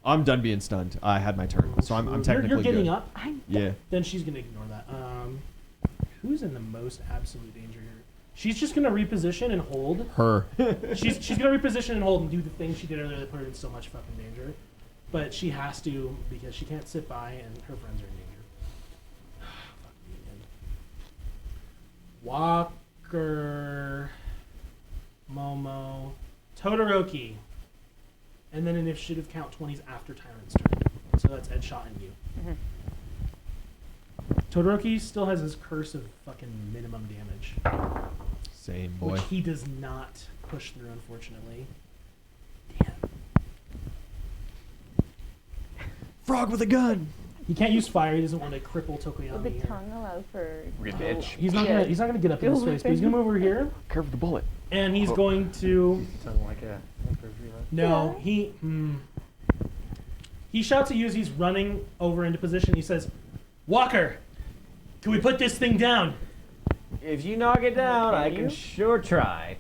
I'm done being stunned. I had my turn, so I'm technically You're getting good. up. Yeah. Then she's gonna ignore that. Who's in the most absolute danger here? She's just gonna reposition and hold. Her. She's gonna reposition and hold and do the thing she did earlier that put her in so much fucking danger. But she has to because she can't sit by and her friends are in danger. Walker, Momo, Todoroki, and then initiative count 20s after Tyrant's turn. So that's Ed shot and you. Todoroki still has his curse of fucking minimum damage, Same boy. which he does not push through, unfortunately. Frog with a gun. He can't use fire. He doesn't want to cripple Would the Tokoyami here. tongue allow for... Weird bitch. He's not Yeah. gonna. He's not gonna get up in his Dual face, but he's gonna move over here, Curve the bullet. and he's Oh. going to. Sounded like a Emperor's Reload. No, Yeah. he shouts at you as he's running over into position. He says, "Walker, can we put this thing down? If you knock it down, I Can can you? sure try.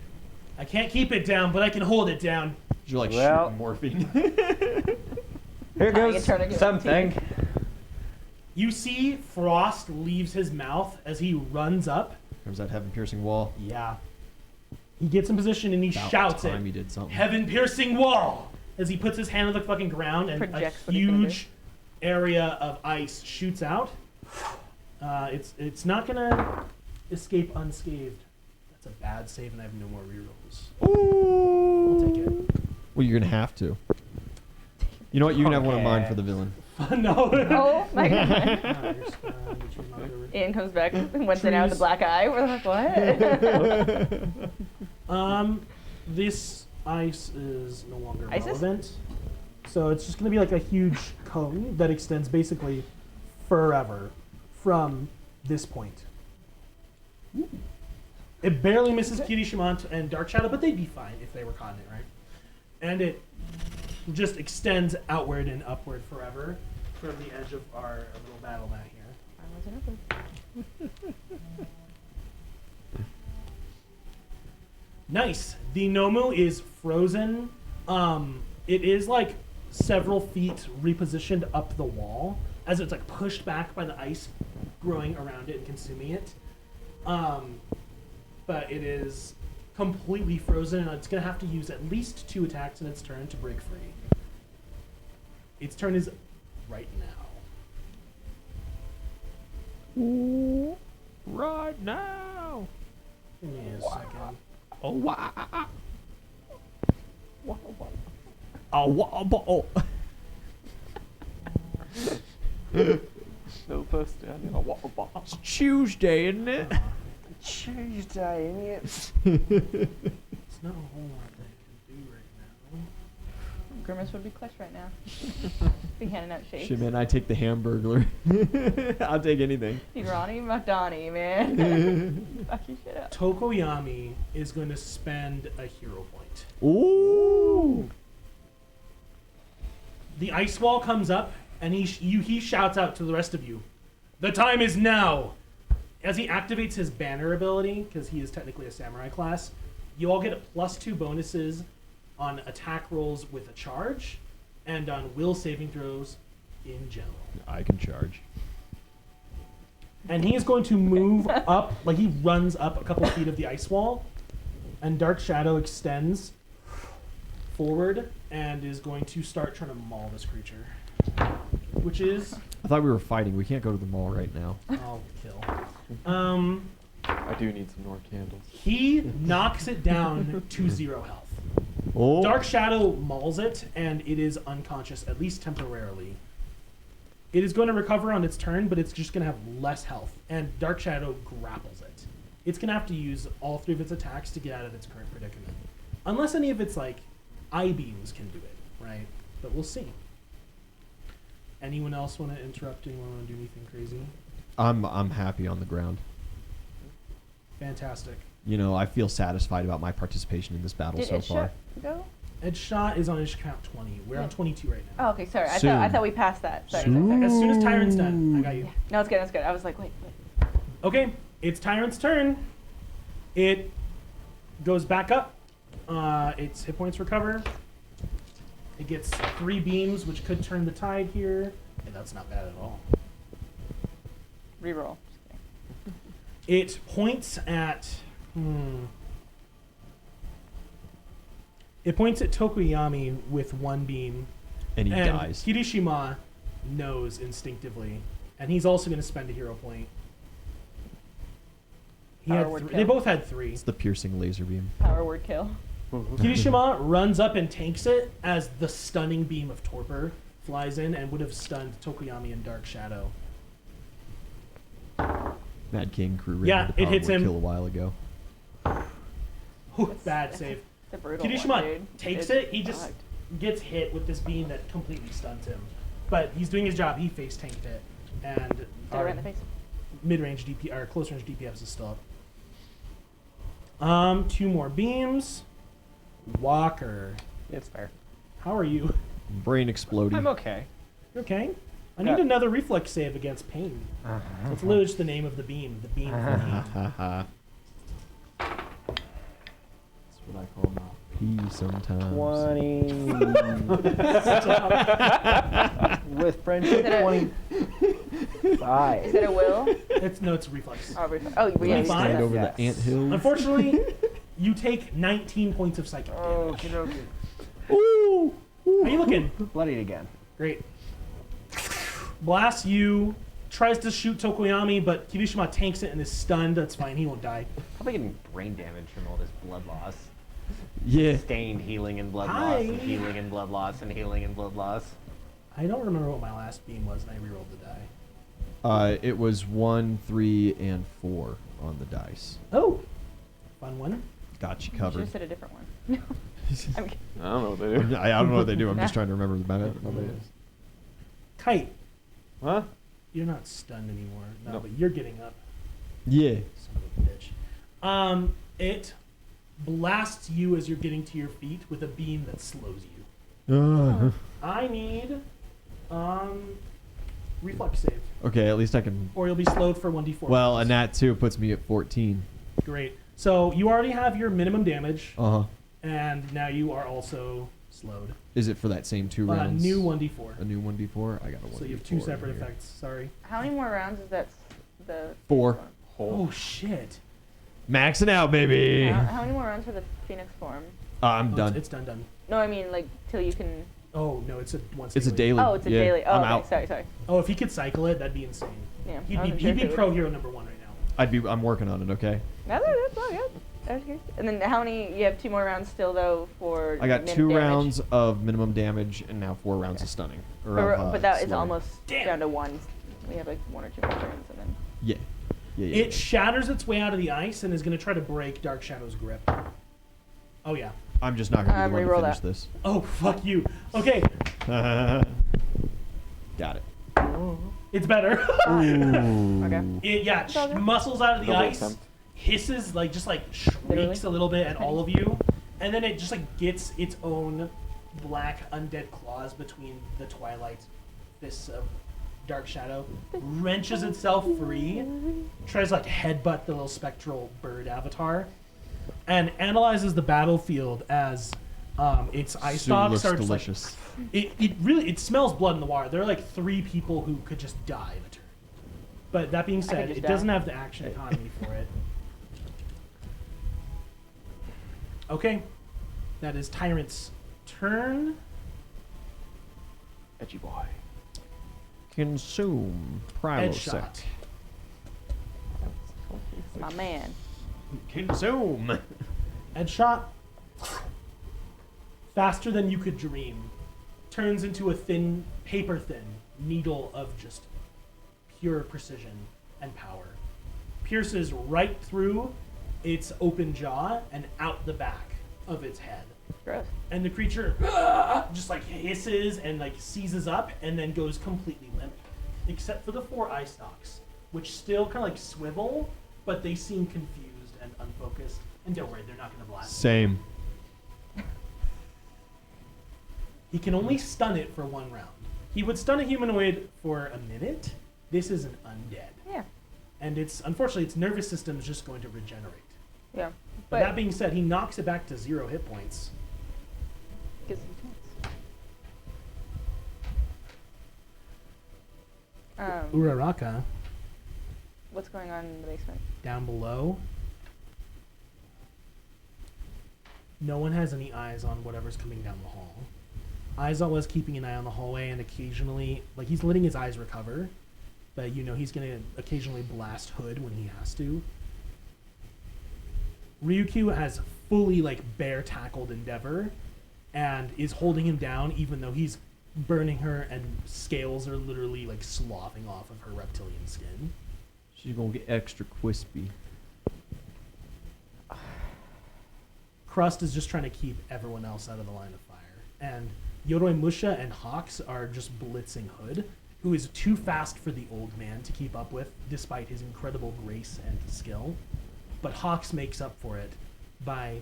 I can't keep it down, but I can hold it down." You're like Well- shooting morphine. Here Trying to goes turn it into something. You see Frost leaves his mouth as he runs up. Comes that heaven-piercing wall. Yeah. He gets in position and he About shouts time it. he did something. Heaven-piercing wall as he puts his hand on the fucking ground and Projects a what he's gonna huge area of ice shoots out. It's not gonna escape unscathed. It's a bad save, and I have no more rerolls. Ooh. I'll take it. Well, you're gonna have to. You know what? You can have one of mine for the villain. No. Oh my god. Nice. Choose not to- Ian comes back Wednesday night with a black eye. We're like, what? This ice is no longer Isis? relevant. So it's just going to be like a huge cone that extends basically forever from this point. It barely misses Kirishima and Dark Shadow, but they'd be fine if they were caught in it, right? And it just extends outward and upward forever from the edge of our little battle mat here. Nice. The Nomu is frozen. It is like several feet repositioned up the wall as it's like pushed back by the ice growing around it and consuming it. But it is completely frozen, and it's going to have to use at least 2 attacks in its turn to break free. Its turn is right now. Right now. Give me a second. Oh wow. Oh wow. No first down in a water box. It's Tuesday, isn't it? Tuesday, It's not a whole lot that I can do right now. Grimace would be clutch right now. Be handing out shakes. Shit, man, I take the Hamburglar. I'll take anything. See Ronnie McDonnie, man. Fuck your shit up. Tokoyami is going to spend a hero point. Ooh. The ice wall comes up, and he shouts out to the rest of you, "The time is now!" As he activates his banner ability, because he is technically a samurai class, you all get +2 bonuses on attack rolls with a charge, and on will saving throws in general. I can charge. And he is going to move up, like he runs up a couple feet of the ice wall, and Dark Shadow extends forward and is going to start trying to maul this creature. Which is, I thought we were fighting. We can't go to the mall right now. I'll kill. I do need some more candles. He knocks it down to 0 health. Oh. Dark Shadow mauls it, and it is unconscious, at least temporarily. It is going to recover on its turn, but it's just going to have less health, and Dark Shadow grapples it. It's going to have to use all 3 of its attacks to get out of its current predicament. Unless any of its, like, I-beams can do it, right? But we'll see. Anyone else want to interrupt? Anyone want to do anything crazy? I'm happy on the ground. Fantastic. You know, I feel satisfied about my participation in this battle Did so it far. go? Edge shot is on edge count 20. We're on 22 right now. Oh, okay, sorry. I Soon. thought we passed that. Sorry. Soon. As soon as Tyrant's done, I got you. Yeah. No, it's good. It's good. I was like, wait. Okay, it's Tyrant's turn. It goes back up. Its hit points recover. It gets 3 beams, which could turn the tide here. And that's not bad at all. Reroll. It points at... It points at Tokoyami with 1 beam. And he and dies. Kirishima knows instinctively. And he's also going to spend a hero point. He had Power word they kill. both had 3. It's the piercing laser beam. Power word kill. Kirishima runs up and tanks it as the stunning beam of Torpor flies in and would have stunned Tokoyami and Dark Shadow. Mad King crew ran Yeah, with the it hits power word him. kill a while ago. Whew, bad save. It's a brutal one, Kirishima dude. takes It's it. He just fucked. gets hit with this beam that completely stuns him. But he's doing his job. He face tanked it. And Did it right in the face. mid-range DP or close-range DPS is still up. 2 more beams. Walker, It's fair. how are you? Brain exploding. I'm okay. You okay? I need another reflex save against pain. That's literally just the name of the beam. The beam of pain. Haha. That's what I call now. Pee sometimes. 20. With Is friendship, it a- 25. Is it a will? It's no, it's a reflex. Oh, When yeah, I you said stand that. over Yes. the anthills. Unfortunately, you take 19 points of psychic damage. Okie dokie. Ooh. How you looking? Bloodied again. Great. Blasts you tries to shoot Tokoyami, but Kirishima tanks it and is stunned. That's fine. He won't die. Probably getting brain damage from all this blood loss. Yeah. Sustained healing and blood Hi. loss, and healing and blood loss, and healing and blood loss. I don't remember what my last beam was, and I rerolled the die. It was 1, 3, and 4 on the dice. Oh, fun one. Got you You should covered. have said a different one. I'm kidding. I don't know what they do. I don't know what they do. I'm just trying to remember the meta. Kite, Huh? you're not stunned anymore. No, Nope. but you're getting up. Yeah. Son of a bitch. It blasts you as you're getting to your feet with a beam that slows you. I need reflex save, Okay, at least I can. or you'll be slowed for 1d4. Well, rounds. and that too puts me at 14. Great. So you already have your minimum damage, Uh huh. and now you are also slowed. Is it for that same 2 rounds? New 1d4. A new 1d4? I got a 1d4. So you have 2 separate here. effects. Sorry. How many more rounds is that? The 4. Hole. Oh shit. Maxing out, baby. How many more rounds for the Phoenix form? I'm Oh, done. It's done. No, I mean like till you can. Oh no, it's a once. It's a daily. Oh, it's a Yeah, daily. Oh, I'm okay. out. Sorry. Oh, if he could cycle it, that'd be insane. Yeah. He'd I be, wasn't he'd sure be if it pro would- hero number 1 right now. I'm working on it. Okay. That's all good. I was curious. And then how many? You have 2 more rounds still though for. I got min 2 damage. rounds of minimum damage and now 4 rounds of stunning. Or But, of, but that is slowing. almost Damn. down to 1. We have like 1 or 2 more turns and then. Yeah. It shatters its way out of the ice and is going to try to break Dark Shadow's grip. Oh yeah. I'm just not gonna be the one Reroll to finish that. this. Oh fuck you. Okay, Got it. it's better. Okay. It all good. muscles out of the Double ice, attempt. hisses just shrieks Literally? a little bit at all of you, and then it just gets its own black undead claws between the twilight fists of Dark Shadow, wrenches itself free, tries to headbutt the little spectral bird avatar, and analyzes the battlefield as its eye Soup stalks looks are just delicious. it smells blood in the water. There are 3 people who could just die in a turn. But that being said, just it die. doesn't have the action economy for it. Okay, that is Tyrant's turn. Edgy boy. Consume. Prilosec. Headshot. My man. Consume. Headshot. Faster than you could dream. Turns into a thin, paper thin needle of just pure precision and power. Pierces right through its open jaw and out the back of its head. Gross. And the creature just hisses and seizes up and then goes completely limp, except for the 4 eye stalks, which still kind of swivel, but they seem confused and unfocused. And don't worry, they're not going to blast. Same. He can only stun it for 1 round. He would stun a humanoid for a minute. This is an undead, Yeah. and unfortunately its nervous system is just going to regenerate. Yeah. But that being said, he knocks it back to 0 hit points. gives you a chance. Uraraka, What's going on in the basement? down below. No one has any eyes on whatever's coming down the hall. Aizawa is keeping an eye on the hallway and occasionally, he's letting his eyes recover, but he's going to occasionally blast Hood when he has to. Ryukyu has fully bear tackled Endeavor and is holding him down even though he's burning her and scales are literally sloughing off of her reptilian skin. She's gonna get extra crispy. Crust is just trying to keep everyone else out of the line of fire. And Yoroi Musha and Hawks are just blitzing Hood, who is too fast for the old man to keep up with, despite his incredible grace and skill. But Hawks makes up for it by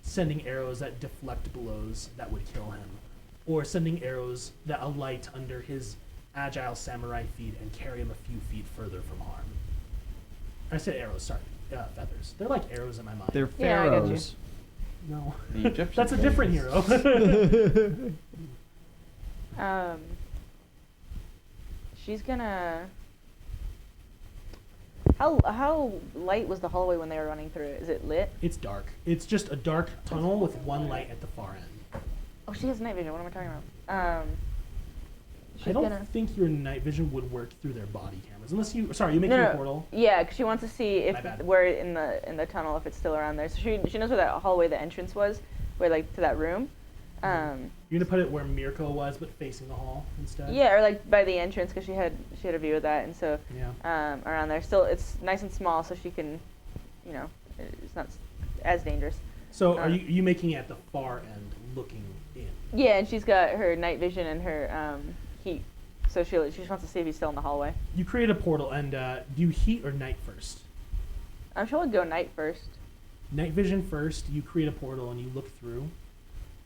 sending arrows that deflect blows that would kill him, or sending arrows that alight under his agile samurai feet and carry him a few feet further from harm. I said arrows, sorry, feathers. They're like arrows in my mind. They're Yeah, I got you. pharaohs. No, The Egyptian that's a different hero. She's gonna. How light was the hallway when they were running through it? Is it lit? It's dark. It's just a dark tunnel with 1 light at the far end. Oh, she has night vision. What am I talking about? I She's don't gonna. think your night vision would work through their body cameras. portals. Unless you, sorry, you making a portal. Yeah, because she wants to see if My bad. we're in the tunnel, if it's still around there. So she knows where that hallway, the entrance was, where like to that room. You're gonna put it where Mirko was, but facing the hall instead. Yeah, or like by the entrance, because she had a view of that, and so Yeah. around there. Still, it's nice and small, so she can, you know, it's not as dangerous. So are you making it at the far end, looking in? Yeah, and she's got her night vision and her heat, so she just wants to see if he's still in the hallway. You create a portal, and do you heat or night first? I'm sure we'll go night first. Night vision first. You create a portal, and you look through.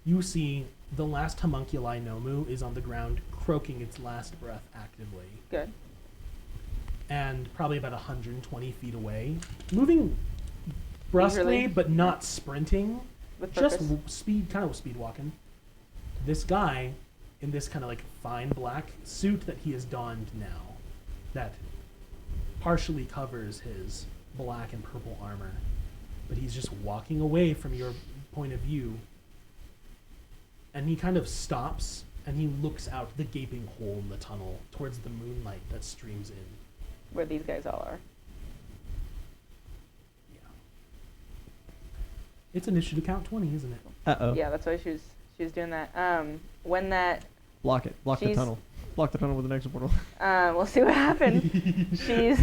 You see the last homunculi Nomu is on the ground, croaking its last breath actively. Good. And probably about 120 feet away, moving brusquely, Leisurely. but not sprinting. With Just purpose. speed, kind of speed walking. This guy in this kind of like fine black suit that he has donned now, that partially covers his black and purple armor, but he's just walking away from your point of view. And he kind of stops and he looks out the gaping hole in the tunnel towards the moonlight that streams in. Where these guys all are. Yeah. It's initiative count 20, isn't it? Uh-oh. Yeah, that's why she was doing that. When that Block it. Block the She's- tunnel. Block the tunnel with an exit portal. we'll see what happens. She's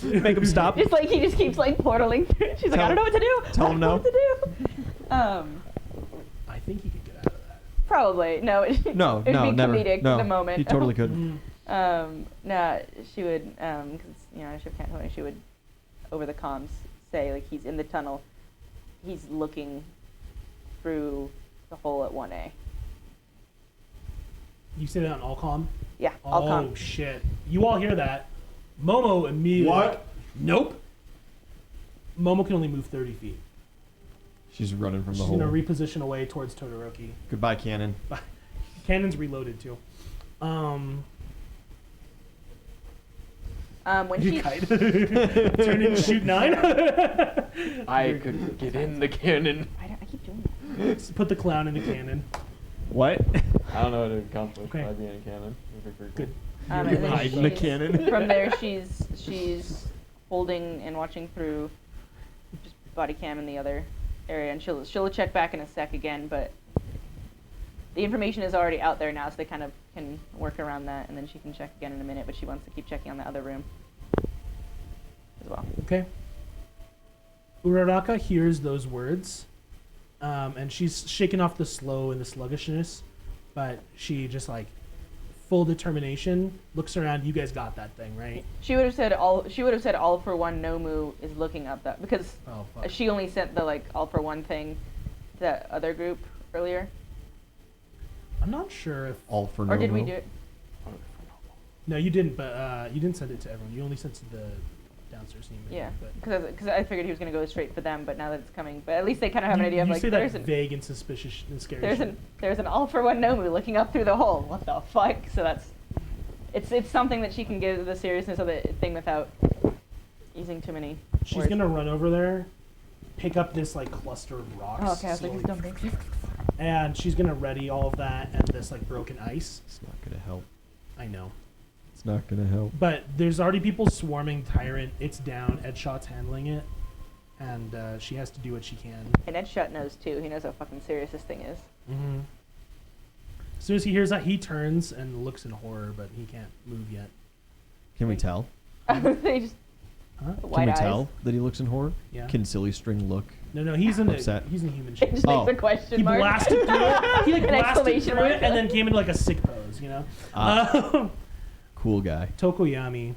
Make him stop. just like he just keeps like portaling through. She's like, I don't know what to do. Tell I him don't know no. what to do. I think he could get out of that. Probably no. No, It'd no, be never. comedic No, in the moment. he totally could. No, she would, because, you know, she can't tell me, she would, over the comms, say, like, he's in the tunnel, he's looking through the hole at 1A. You say that on all comm? Yeah, I'll Oh, come. shit. You all hear that. Momo immediately. What? Nope. Momo can only move 30 feet. She's running from the She's hole. going to reposition away towards Todoroki. Goodbye, cannon. Cannon's reloaded, too. When You she, kite. Turn and shoot 9. I could get in the cannon. I keep doing that. Just put the clown in the cannon. What? I don't know what to accomplish Okay. by being a cannon. It'd be pretty Good. cool. And then hide in the she's- cannon. From there, she's holding and watching through just body cam in the other area, and she'll check back in a sec again, but the information is already out there now, so they kind of can work around that, and then she can check again in a minute, but she wants to keep checking on the other room as well. Okay. Uraraka hears those words, and she's shaking off the slow and the sluggishness, but she just like full determination looks around. You guys got that thing, right? She would have said all for one Nomu is looking up that, because Oh fuck. she only sent the like all for one thing to that other group earlier, I'm not sure if. All for no. or did we do it? No, you didn't. But you didn't send it to everyone. You only sent it to the downstairs team. Yeah, But because I figured he was going to go straight for them, but now that it's coming, but at least they kind of have an you, idea of you like say there's that an vague and suspicious and scary. shit. there's an all for one Nomu looking up through the hole. What the fuck? So that's it's something that she can give the seriousness of the thing without using too many. She's words. gonna run over there, pick up this like cluster of rocks. Oh, okay, I was like, slowly, these dumb things. and she's gonna ready all of that and this like broken ice. It's not gonna help. I know. It's not gonna help. But there's already people swarming Tyrant. It's down. Edshot's handling it. And she has to do what she can. And Ed Shut knows too. He knows how fucking serious this thing is. Mm-hmm. As soon as he hears that, he turns and looks in horror, but he can't move yet. Can we tell? They just Huh? white Can we eyes. tell that he looks in horror? Yeah. Can Silly String look? No, he's in Upset. he's in human It shape. just Oh. makes a question He mark. blasted through it. He like An blasted exclamation through it mark. and then came into like a sick pose, you know? Ah. Cool guy. Tokoyami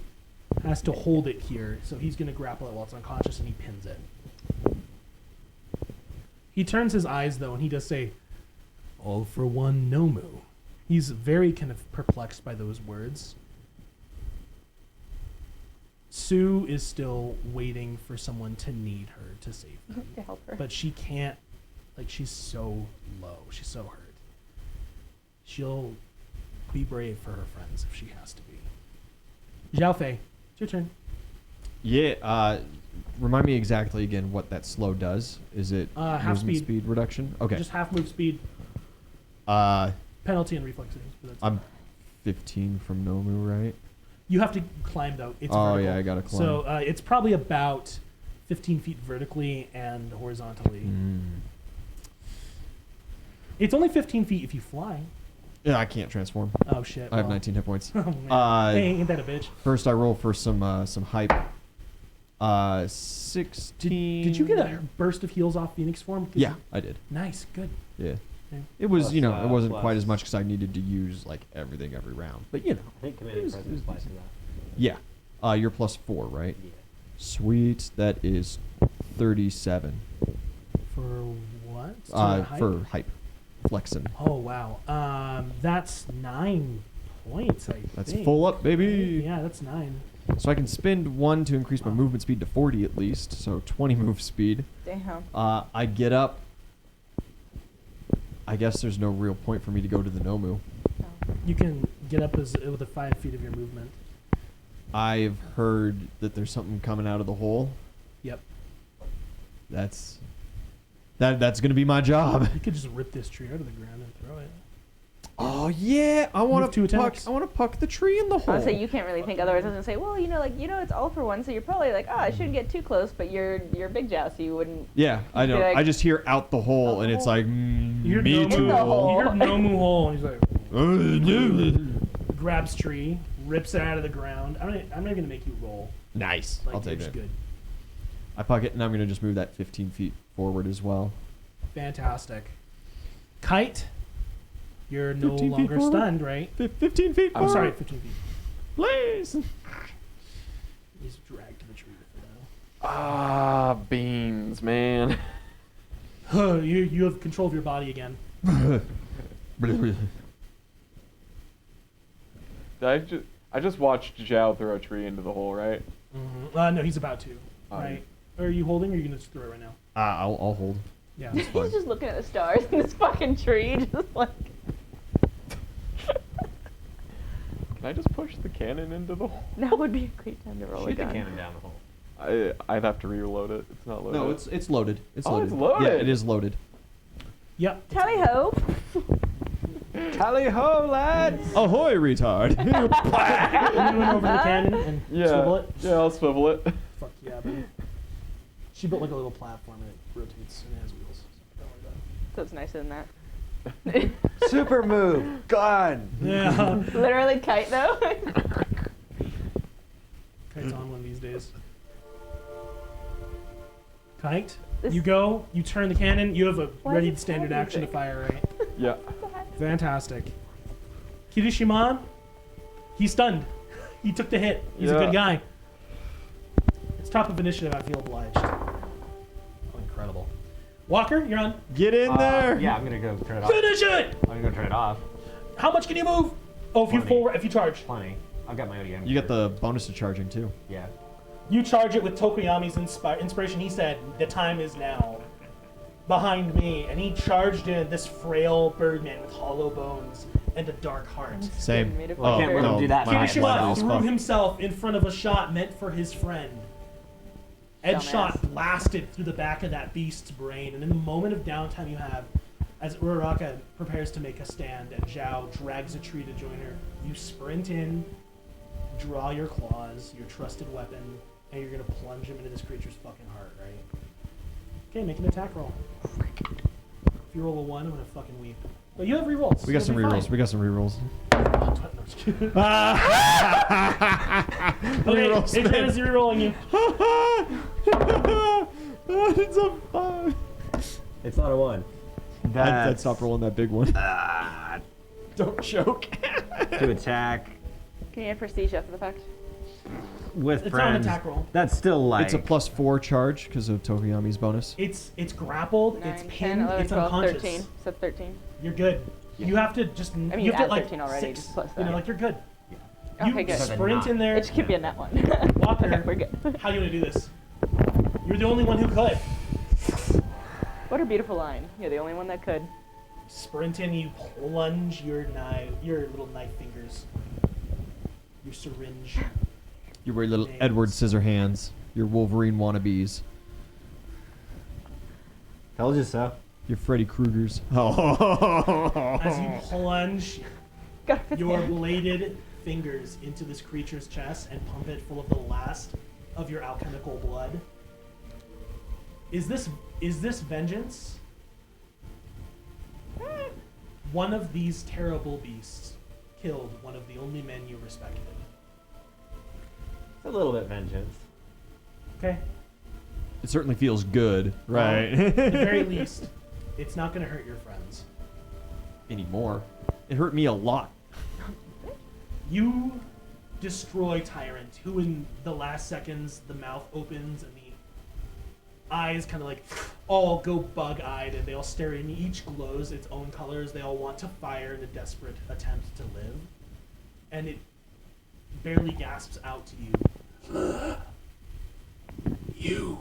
has to hold it here, so he's going to grapple it while it's unconscious and he pins it. He turns his eyes though and he does say, "All for one Nomu." He's very kind of perplexed by those words. Sue is still waiting for someone to need her to save them. to help her. But she can't, like, she's so low. She's so hurt. She'll be brave for her friends if she has to be. Xiaofei, it's your turn. Yeah. Remind me exactly again what that slow does. Is it Half movement speed. reduction? Okay. Just half move speed, Uh, penalty, and reflexes. But that's I'm 15 from Nomu, right? You have to climb though. It's Oh, vertical. yeah, I gotta climb. So it's probably about 15 feet vertically and horizontally. It's only 15 feet if you fly. Yeah, I can't transform. Oh shit. I have well. 19 hit points. Oh, man. Hey, ain't that a bitch? First, I roll for some hype. 16. Did you get a burst of heals off Phoenix form? 'Cause Yeah, I did. Nice, good. Yeah. Okay. It was, Plus, you know, it wasn't plus- quite as much because I needed to use like everything every round. But you know, I think committed presence applies to that. yeah. You're plus 4, right? Yeah. Sweet. That is 37. For what? To hype? For hype, flexing. Oh wow. That's 9 points. I That's think. full up, baby. Yeah, that's 9. So I can spend 1 to increase my movement speed to 40 at least. So 20 move speed. Damn. I get up. I guess there's no real point for me to go to the Nomu. You can get up with a 5 feet of your movement. I've heard that there's something coming out of the hole. Yep. That's gonna be my job. You could just rip this tree out of the ground and throw it. Oh yeah, I want have 2 to puck. attacks. I want to puck the tree in the hole. Honestly, you can't really think otherwise. I was gonna say, well, it's all for one, so you're probably like, oh, I shouldn't get too close, but you're big Jow, so you wouldn't. Yeah, I know. Be like, I just hear out the hole, and it's like You hear me Nomu, too. the hole. You hear Nomu hole, and he's like, Nice. grabs tree, rips it out of the ground. I'm not even gonna make you roll. Like, I'll take you're just it. good. I puck it, and I'm gonna just move that 15 feet forward as well. Fantastic. Kite, you're no 15 feet longer forward. stunned, right? 15 feet. I'm sorry, forward. 15 feet. Please. He's dragged to the tree with it Ah, beans, man. now. You have control of your body again. I just watched Zhao throw a tree into the hole, right? No, he's about to. Right? Are you holding, or are you gonna just throw it right now? I'll hold. Yeah. That's fine. He's just looking at the stars in this fucking tree, just like. Can I just push the cannon into the hole? That would be a great time to roll a Shoot the gun. cannon down the hole. I'd have to reload it. It's not loaded. No, it's loaded. It's Oh, loaded. it's loaded. Yeah, it is loaded. Yep. Tally ho! Tally ho, lads! Ahoy, retard! You went over the cannon and swivel it. Yeah, I'll swivel it. Fuck yeah, buddy. She built like a little platform and it rotates and it has wheels. Don't worry about So it's nicer than that. Super move, gun. it. Yeah. Literally kite though. Kite's on one these days. Kite, This- you go, you turn the cannon, you have a Why ready is it standard sound action to music? fire, right? Yeah. Fantastic. Kirishiman, he's stunned. He took the hit. He's a Yeah. good guy. It's top of initiative, I feel obliged. Oh, incredible. Walker, you're on. Get in there! Yeah, I'm gonna go turn it off. Finish it! I'm gonna go turn it off. How much can you move? Oh, if you 20. if you charge. Plenty. I've got my ODM. You get the bonus to charging too. Yeah. You charge it with Tokoyami's inspiration. He said, the time is now. Behind me. And he charged in this frail birdman with hollow bones and a dark heart. Same. Made of Well, I can't fire. let him do that. my Finish him blood off. is Kirishima threw fucked. himself in front of a shot meant for his friend. Ed's Dumbass. shot blasted through the back of that beast's brain, and in the moment of downtime you have, as Uraraka prepares to make a stand and Zhao drags a tree to join her, you sprint in, draw your claws, your trusted weapon, and you're gonna plunge him into this creature's fucking heart, right? Okay, make an attack roll. If you roll a 1, I'm gonna fucking weep. But you have rerolls. We got so some you'll be rerolls. fine. We got some rerolls. No, just kidding. Okay, Reroll Adrian spin. is rerolling you. It's a 5. It's not a 1. I'd stop rolling that big one. Don't choke. To attack Can you add prestige after the fact? with It's not an friends. attack roll. That's still like. It's a +4 charge because of Tokoyami's bonus. It's grappled, 9, it's 10, pinned, 11, it's 12, unconscious. 13. So 13. You're good. You have to just. mean, you you have to add like 13 already, 6. just plus You know, that. like you're good. Okay, You good. sprint in there. It should be in that one. Walker, Okay, we're good. how do you want to do this? You're the only one who could. What a beautiful line. You're the only one that could. Sprint in, you plunge your little knife fingers, your syringe. You wear little Names. Edward Scissorhands. Your Wolverine wannabes. Told you so. Your Freddy Kruegers. Oh. As you plunge Got it. your bladed fingers into this creature's chest and pump it full of the last of your alchemical blood. Is this vengeance? One of these terrible beasts killed one of the only men you respected. It's a little bit vengeance. Okay? It certainly feels good, right? At the very least, it's not going to hurt your friends. Anymore. It hurt me a lot. You destroy Tyrant, who in the last seconds, the mouth opens and the eyes kind of like all go bug-eyed and they all stare in. Each glows its own colors. They all want to fire in a desperate attempt to live. And it barely gasps out to you. You.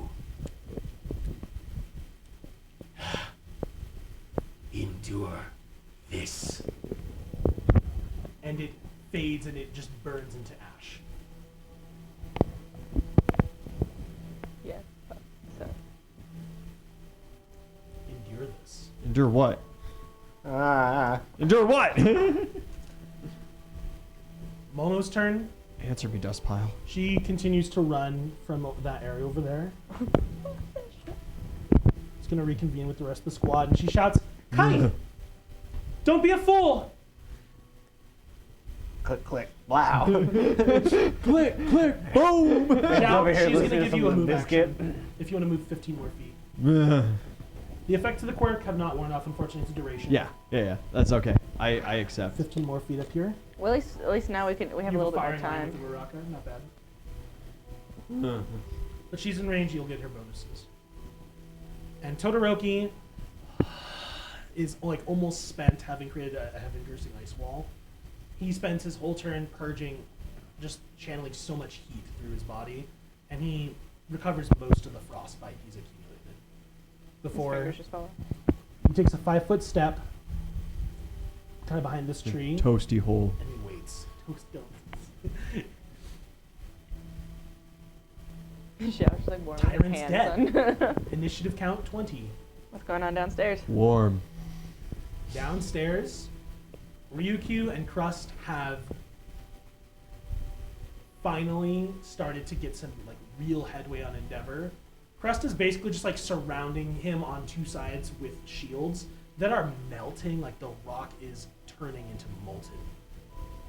Endure this. And it fades and it just burns into ash. Yeah. So. Endure this. Endure what? Ah. Endure what? Momo's turn. Answer me, dust pile. She continues to run from that area over there. She's gonna reconvene with the rest of the squad, and she shouts, "Kai! Don't be a fool! Click, click. Wow. Click, click, boom! Now, Over here she's gonna listening to give some you a Limp move Bizkit. action if you want to move 15 more feet. The effects of the quirk have not worn off, unfortunately, it's a duration. yeah. That's okay. I accept. 15 more feet up here. Well, at least now we have a little bit more firing line time. with the Uraraka, not bad. But she's in range, you'll get her bonuses. And Todoroki is like almost spent having created a heaven-piercing ice wall. He spends his whole turn purging, just channeling so much heat through his body, and he recovers most of the frostbite he's accumulated. His Before fingers just fall off. he takes a 5-foot step, kind of behind this tree, Toasty hole. and he waits. Toast donuts. Showers like warm in his Tyrant's hands. dead. Initiative count 20. What's going on downstairs? Warm. Downstairs, Ryukyu and Crust have finally started to get some like real headway on Endeavor. Crust is basically just like surrounding him on two sides with shields that are melting, like the rock is turning into molten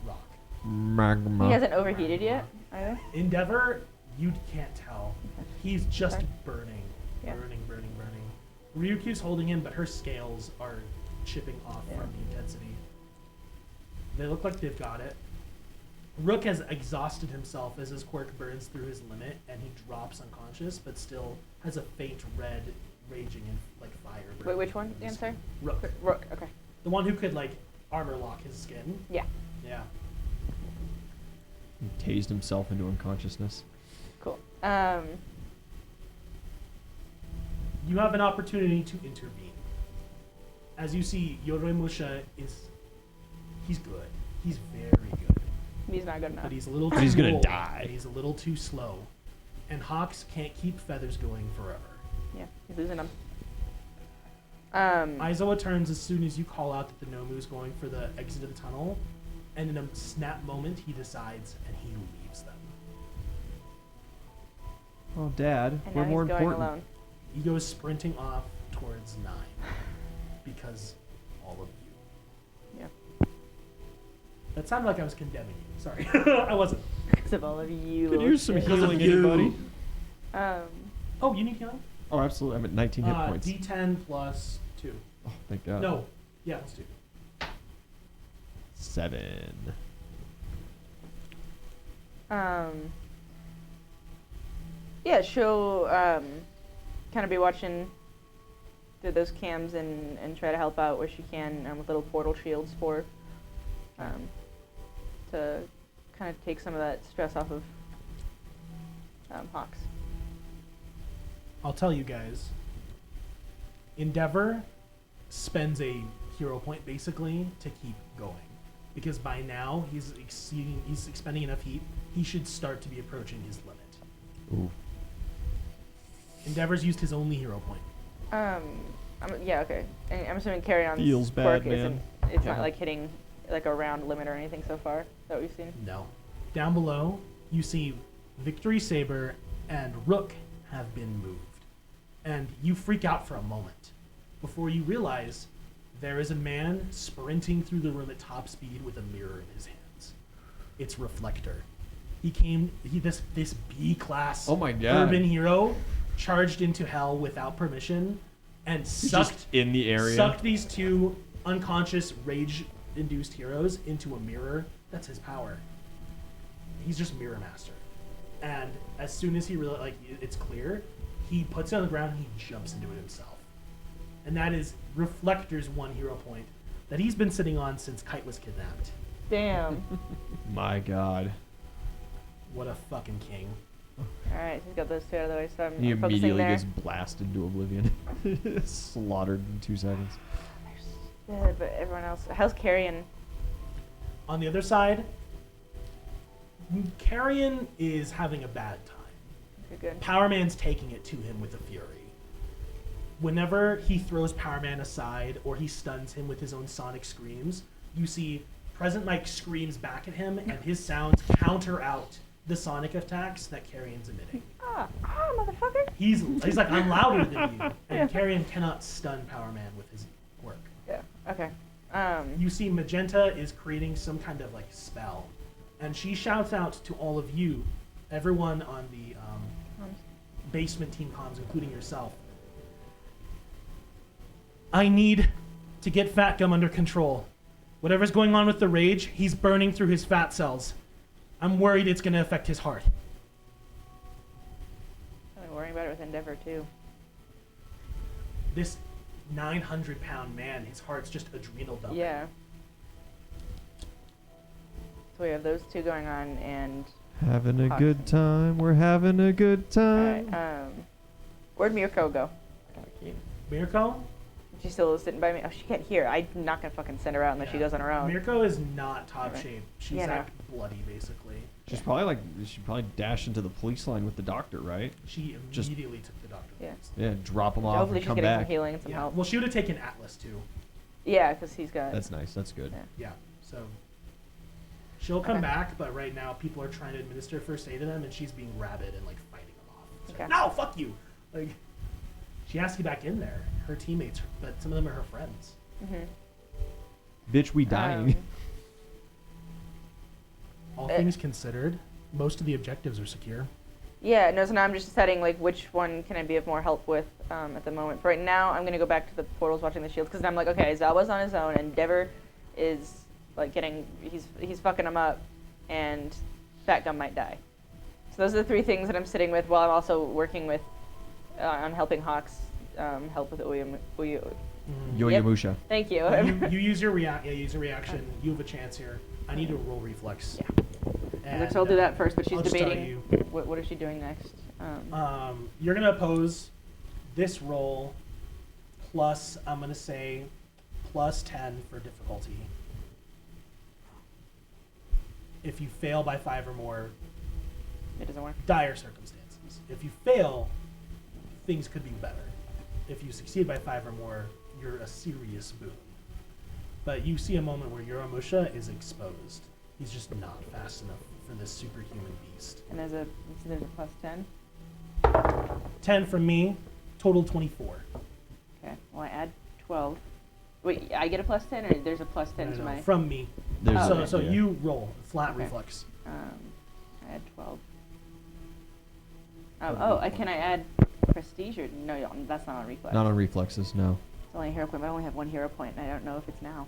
rock. Magma. He hasn't overheated yet, either. Endeavor, you can't tell. He's just Okay. burning, Yeah. burning. Ryukyu's holding him, but her scales are chipping off Yeah. from the intensity. They look like they've got it. Rook has exhausted himself as his quirk burns through his limit, and he drops unconscious, but still has a faint red raging and like fire. Wait, burning which one? through Dan, his- sorry? Rook. Rook, okay. The one who could like armor lock his skin. Yeah, Yeah. He tased himself into unconsciousness. cool. You have an opportunity to intervene. As you see, Yoroimusha he's good. He's very good. He's not good enough. But he's a little But too he's gonna old, die. and he's a little too slow. And Hawks can't keep feathers going forever. Yeah, he's losing them. Aizawa turns as soon as you call out that the Nomu's going for the exit of the tunnel, and in a snap moment he decides and he leaves them. Oh, Dad, And we're now more he's going important. alone. He goes sprinting off towards 9. Because all of you. Yeah. That sounded like I was condemning you. Sorry. I wasn't. Because of all of you. Could little use some shit. healing, you. anybody? Oh, you need healing? Oh, absolutely. I'm at 19 hit points. D10 plus 2. Oh, thank God. No. Yeah, let's do. 7. Yeah, she'll kind of be watching through those cams and try to help out where she can with little portal shields to kind of take some of that stress off of Hawks. I'll tell you guys. Endeavor spends a hero point basically to keep going. Because by now he's expending enough heat, he should start to be approaching his limit. Ooh. Endeavor's used his only hero point. Yeah, okay. And I'm assuming carry on Feels bad, isn't man. it's Yeah. not like hitting like a round limit or anything so far that we've seen? No. Down below, you see Victory Saber and Rook have been moved. And you freak out for a moment before you realize there is a man sprinting through the room at top speed with a mirror in his hands. It's Reflector. This B-class Oh my God. urban hero charged into hell without permission and Just in the area. sucked these two unconscious rage-induced heroes into a mirror. That's his power. He's just Mirror Master. And as soon as he it's clear, he puts it on the ground and he jumps into it himself. And that is Reflector's 1 hero point that he's been sitting on since Kite was kidnapped. Damn. My God. What a fucking king. Alright, he's got those two out of the way, so I'm He focusing immediately there. gets blasted into oblivion. Slaughtered in 2 seconds. Yeah, but everyone else. How's Carrion? On the other side, Carrion is having a bad time. Okay, good. Power Man's taking it to him with a fury. Whenever he throws Power Man aside or he stuns him with his own sonic screams, you see Present Mike screams back at him and his sounds counter out the sonic attacks that Carrion's emitting. Motherfucker! He's like, I'm louder than you. And Carrion cannot stun Power Man with his work. Yeah, okay. You see Magenta is creating some kind of like spell. And she shouts out to all of you, everyone on the basement team comms, including yourself. I need to get Fat Gum under control. Whatever's going on with the rage, he's burning through his fat cells. I'm worried it's going to affect his heart. I've been worrying about it with Endeavor, too. This 900-pound man, his heart's just adrenal dumping. Yeah. So we have those two going on, and... Having a Hot. good time. We're having a good time. Alright, where'd Mirko go? Mirko? She's still sitting by me. Oh, she can't hear. I'm not gonna fucking send her out unless she goes on her own. Mirko is not top Okay. shape. She's Yeah, no. like bloody, basically. She'd probably dash into the police line with the doctor, right? She Just- immediately took the doctor. Yeah. Yeah, drop him off Hopefully and she's come getting back. some healing and some Yeah. help. Well, she would have taken Atlas too. Yeah, because he's got... That's nice. That's good. Yeah. Yeah. So she'll come Okay. back, but right now people are trying to administer first aid to them, and she's being rabid and like fighting them off. It's like, Okay. no, fuck you. Like she has to get back in there. Her teammates, but some of them are her friends. Mm-hmm. Bitch, we dying. All things considered, most of the objectives are secure. Yeah, no, so now I'm just deciding, like, which one can I be of more help with at the moment. For right now, I'm going to go back to the portals watching the shields, because I'm like, okay, Zalba's on his own, and Endeavor is, like, he's fucking him up, and Fat Gum might die. So those are the 3 things that I'm sitting with, while I'm also working with, on helping Hawks help with Uyu. Yo-Yamusha. Thank you. You use your use a reaction. You have a chance here. I need to roll reflex. Yeah. And, So I'll do that first, but she's I'll just tell debating you. what is she doing next. You're gonna oppose this roll plus, I'm gonna say, plus 10 for difficulty. If you fail by 5 or more, It doesn't work. dire circumstances. If you fail, things could be better. If you succeed by 5 or more, you're a serious boon. But you see a moment where Yoramusha is exposed. He's just not fast enough for this superhuman beast. And there's a plus 10. 10 from me, total 24. Okay. Well, I add 12. Wait, I get a plus 10, or there's a plus 10 to No, my... from me. There's So, a- so yeah. you roll flat Okay. reflex. I add 12. Can I add prestige, or... No, that's not on reflex. Not on reflexes, no. It's only a hero point, but I only have 1 hero point, and I don't know if it's now.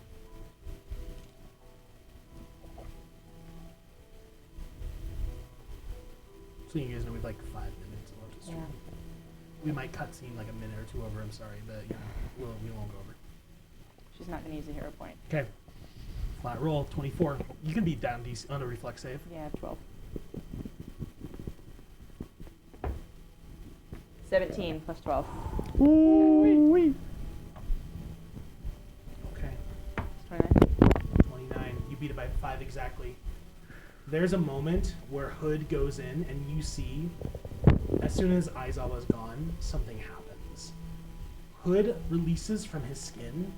So you guys know we've like 5 minutes left. Yeah. We might cut scene like a minute or 2 over. I'm sorry, but you know, we won't go over. She's not going to use a hero point. Okay. Flat roll 24. You can beat down DC on a reflex save. Yeah, 12. 17 plus 12. Okay. It's 29. 29. You beat it by 5 exactly. There's a moment where Hood goes in and you see, as soon as Aizawa's gone, something happens. Hood releases from his skin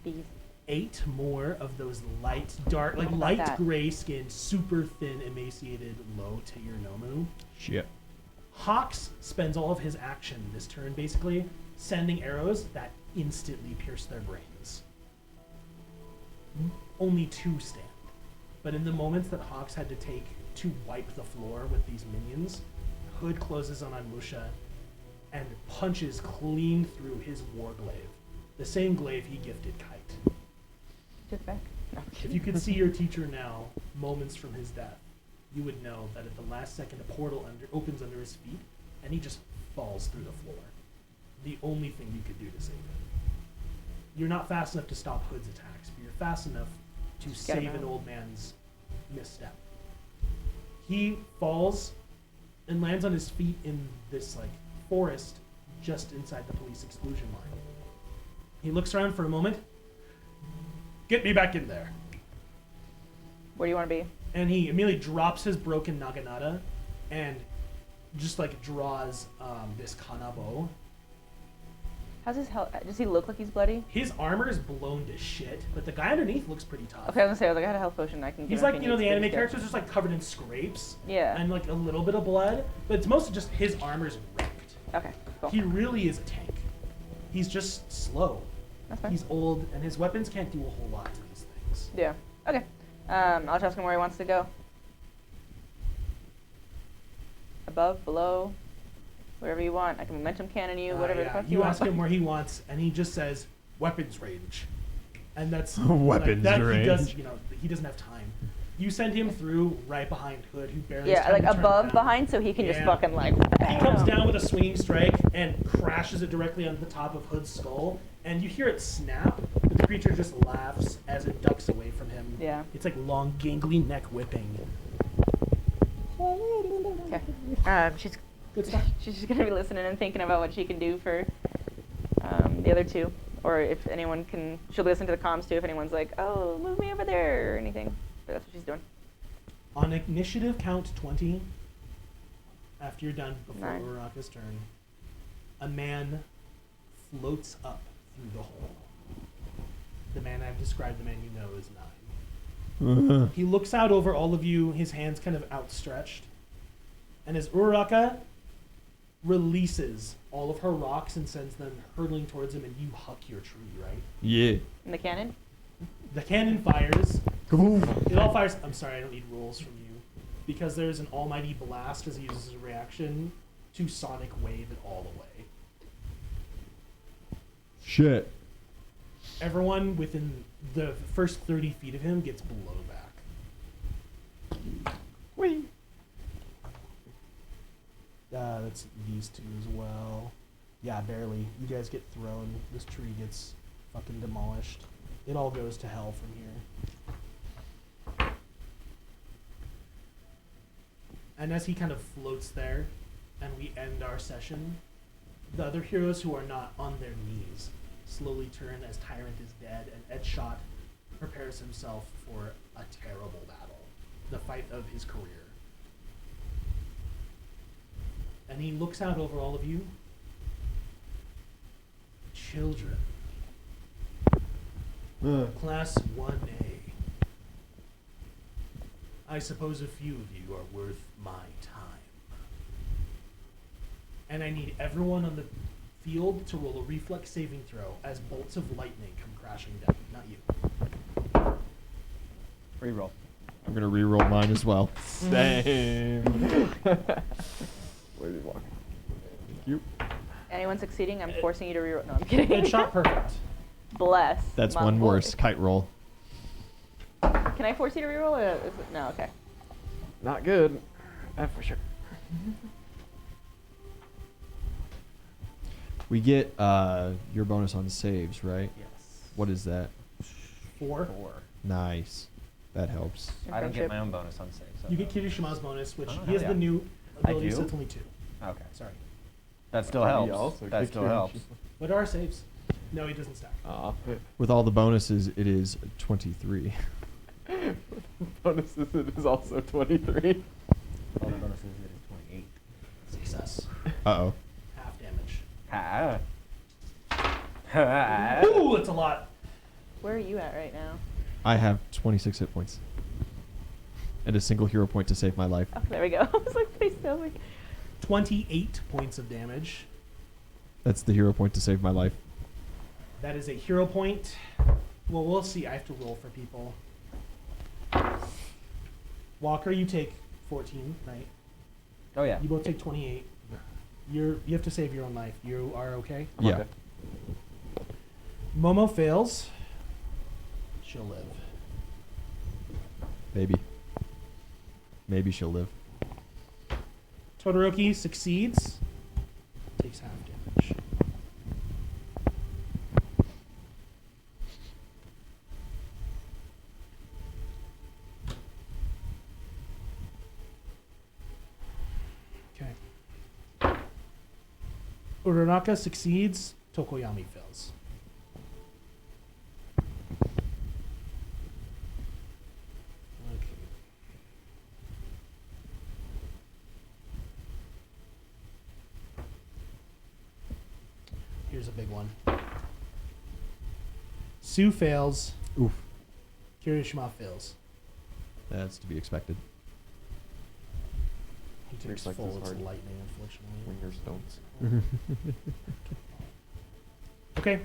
Bees. 8 more of those light, dark, like about light that? gray skin, super thin, emaciated, low tier Nomu. Shit. Hawks spends all of his action this turn basically sending arrows that instantly pierce their brains. Only 2 stand. But in the moments that Hawks had to take to wipe the floor with these minions, Hood closes on Musha and punches clean through his war glaive. The same glaive he gifted Kite. Just back. No. If you could see your teacher now, moments from his death, you would know that at the last second a portal opens under his feet and he just falls through the floor. The only thing you could do to save him. You're not fast enough to stop Hood's attacks, but you're fast enough to Get him save an out. old man's misstep. He falls and lands on his feet in this like forest just inside the police exclusion line. He looks around for a moment. Get me back in there. Where do you want to be? And he immediately drops his broken naginata and just like draws this kanabo. How's his health? Does he look like he's bloody? His armor is blown to shit, but the guy underneath looks pretty tough. Okay, I was gonna say, I was like, I had a health potion. I can. Give He's him if like, he you know, needs the to, anime he's good. character's just like covered in scrapes Yeah. and like a little bit of blood, but it's mostly just his armor's wrecked. Okay. Cool. He really is a tank. He's just slow. That's fine. He's old, and his weapons can't do a whole lot to these things. Yeah. Okay. I'll just ask him where he wants to go. Above, below, wherever you want. I can momentum cannon you, whatever the Yeah. fuck You you want. ask him where he wants, and he just says weapons range, and that's Weapons like, that range. He does, you know, he doesn't have time. You send him through right behind Hood, who barely. has Yeah, time like to turn above, around. behind, so he can just Yeah. fucking like. He comes bam. down with a swinging strike and crashes it directly on the top of Hood's skull, and you hear it snap, but the creature just laughs as it ducks away from him. Yeah. It's like long, gangly neck whipping. Okay. She's Good stuff. she's just gonna be listening and thinking about what she can do for the other two, or if anyone can. She'll listen to the comms too if anyone's like, "Oh, move me over there" or anything. But that's what she's doing. On initiative count 20, after you're done before 9. Uraraka's turn, a man floats up through the hole. The man I've described, the man you know, is 9. He looks out over all of you, his hands kind of outstretched. And as Uraraka releases all of her rocks and sends them hurtling towards him, and you huck your tree, right? Yeah. In the cannon. The cannon fires. Kaboom. It all fires. I'm sorry, I don't need rules from you. Because there's an almighty blast as he uses a reaction to sonic wave it all away. Shit. Everyone within the first 30 feet of him gets blown back. Whee! That's these two as well. Yeah, barely. You guys get thrown. This tree gets fucking demolished. It all goes to hell from here. And as he kind of floats there, and we end our session, the other heroes who are not on their knees slowly turn as Tyrant is dead, and Edshot prepares himself for a terrible battle, the fight of his career. And he looks out over all of you. Children. Class 1A. I suppose a few of you are worth my time. And I need everyone on the field to roll a reflex saving throw as bolts of lightning come crashing down. Not you. Reroll. I'm gonna re-roll mine as well. Same. Where did he walk? Thank you. Anyone succeeding, I'm forcing you to reroll. No, I'm kidding. Headshot perfect. Bless. That's my one boy. worse. Kite roll. Can I force you to reroll? Or is it, no, okay. Not good. That for sure. We get your bonus on saves, right? Yes. What is that? 4. Nice. That helps. In I don't get friendship. my own bonus on save. So You get Kirishima's bonus, which Oh, he has yeah. the new ability, do? so it's only 2. Okay. Sorry. That still He helps. also That kicked still your- helps. What are our saves? No, he doesn't stack. Aw. With all the bonuses, it is 23. Bonuses, it is also 23. All the bonuses it is 28. Success. Uh-oh. Half damage. Ha. Ooh, that's a lot. Where are you at right now? I have 26 hit points. And a single hero point to save my life. Oh, there we go. I was like, please tell me. 28 points of damage. That's the hero point to save my life. That is a hero point. Well, we'll see. I have to roll for people. Walker, you take 14, right? Oh yeah. You both take 28. You have to save your own life. You are okay? Yeah. Okay. Momo fails. She'll live. Maybe. Maybe she'll live. Todoroki succeeds. Takes half damage. Okay. Uraraka succeeds. Tokoyami fails. Okay. Here's a big one. Sue fails. Oof. Kirishima fails. That's to be expected. He takes Reflex full is as hard. lightning, unfortunately. When your stones. Okay.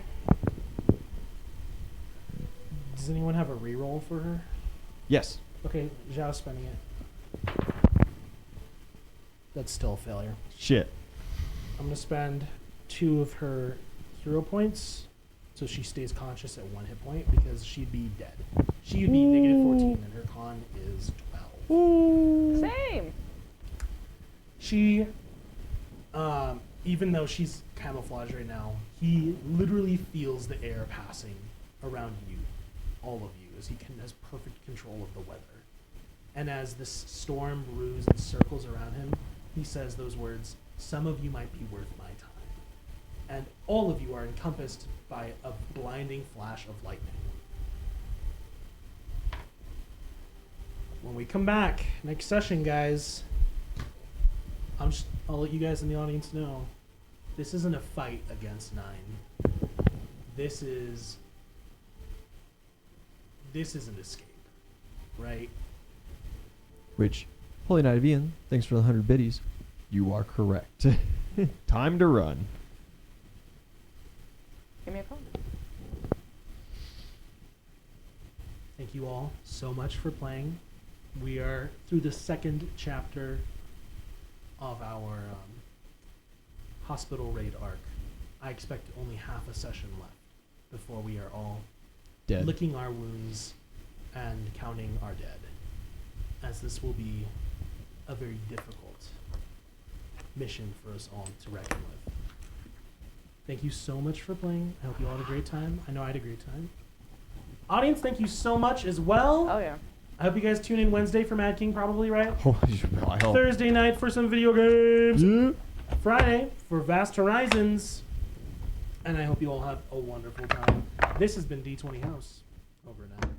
Does anyone have a reroll for her? Yes. Okay, Zhao's spending it. That's still a failure. Shit. I'm gonna spend 2 of her hero points so she stays conscious at 1 hit point because she'd be dead. She'd be negative 14 and her con is 12. Same. She, even though she's camouflaged right now, he literally feels the air passing around you, all of you, as he has perfect control of the weather. And as this storm brews and circles around him, he says those words, "Some of you might be worth my time." And all of you are encompassed by a blinding flash of lightning. When we come back, next session, guys, I'll let you guys in the audience know, this isn't a fight against 9. This is an escape, right? Which, Holy Knight of Ian, thanks for the 100 biddies. You are correct. Time to run. Give me a call. Thank you all so much for playing. We are through the 2nd chapter of our hospital raid arc. I expect only half a session left before we are all Dead. licking our wounds and counting our dead, as this will be a very difficult mission for us all to reckon with. Thank you so much for playing. I hope you all had a great time. I know I had a great time. Audience, thank you so much as well. Oh, yeah. I hope you guys tune in Wednesday for Mad King, probably, right? Oh, you should probably help. Thursday night for some video games. Yeah. Friday for Vast Horizons. And I hope you all have a wonderful time. This has been D20 House. Over and out.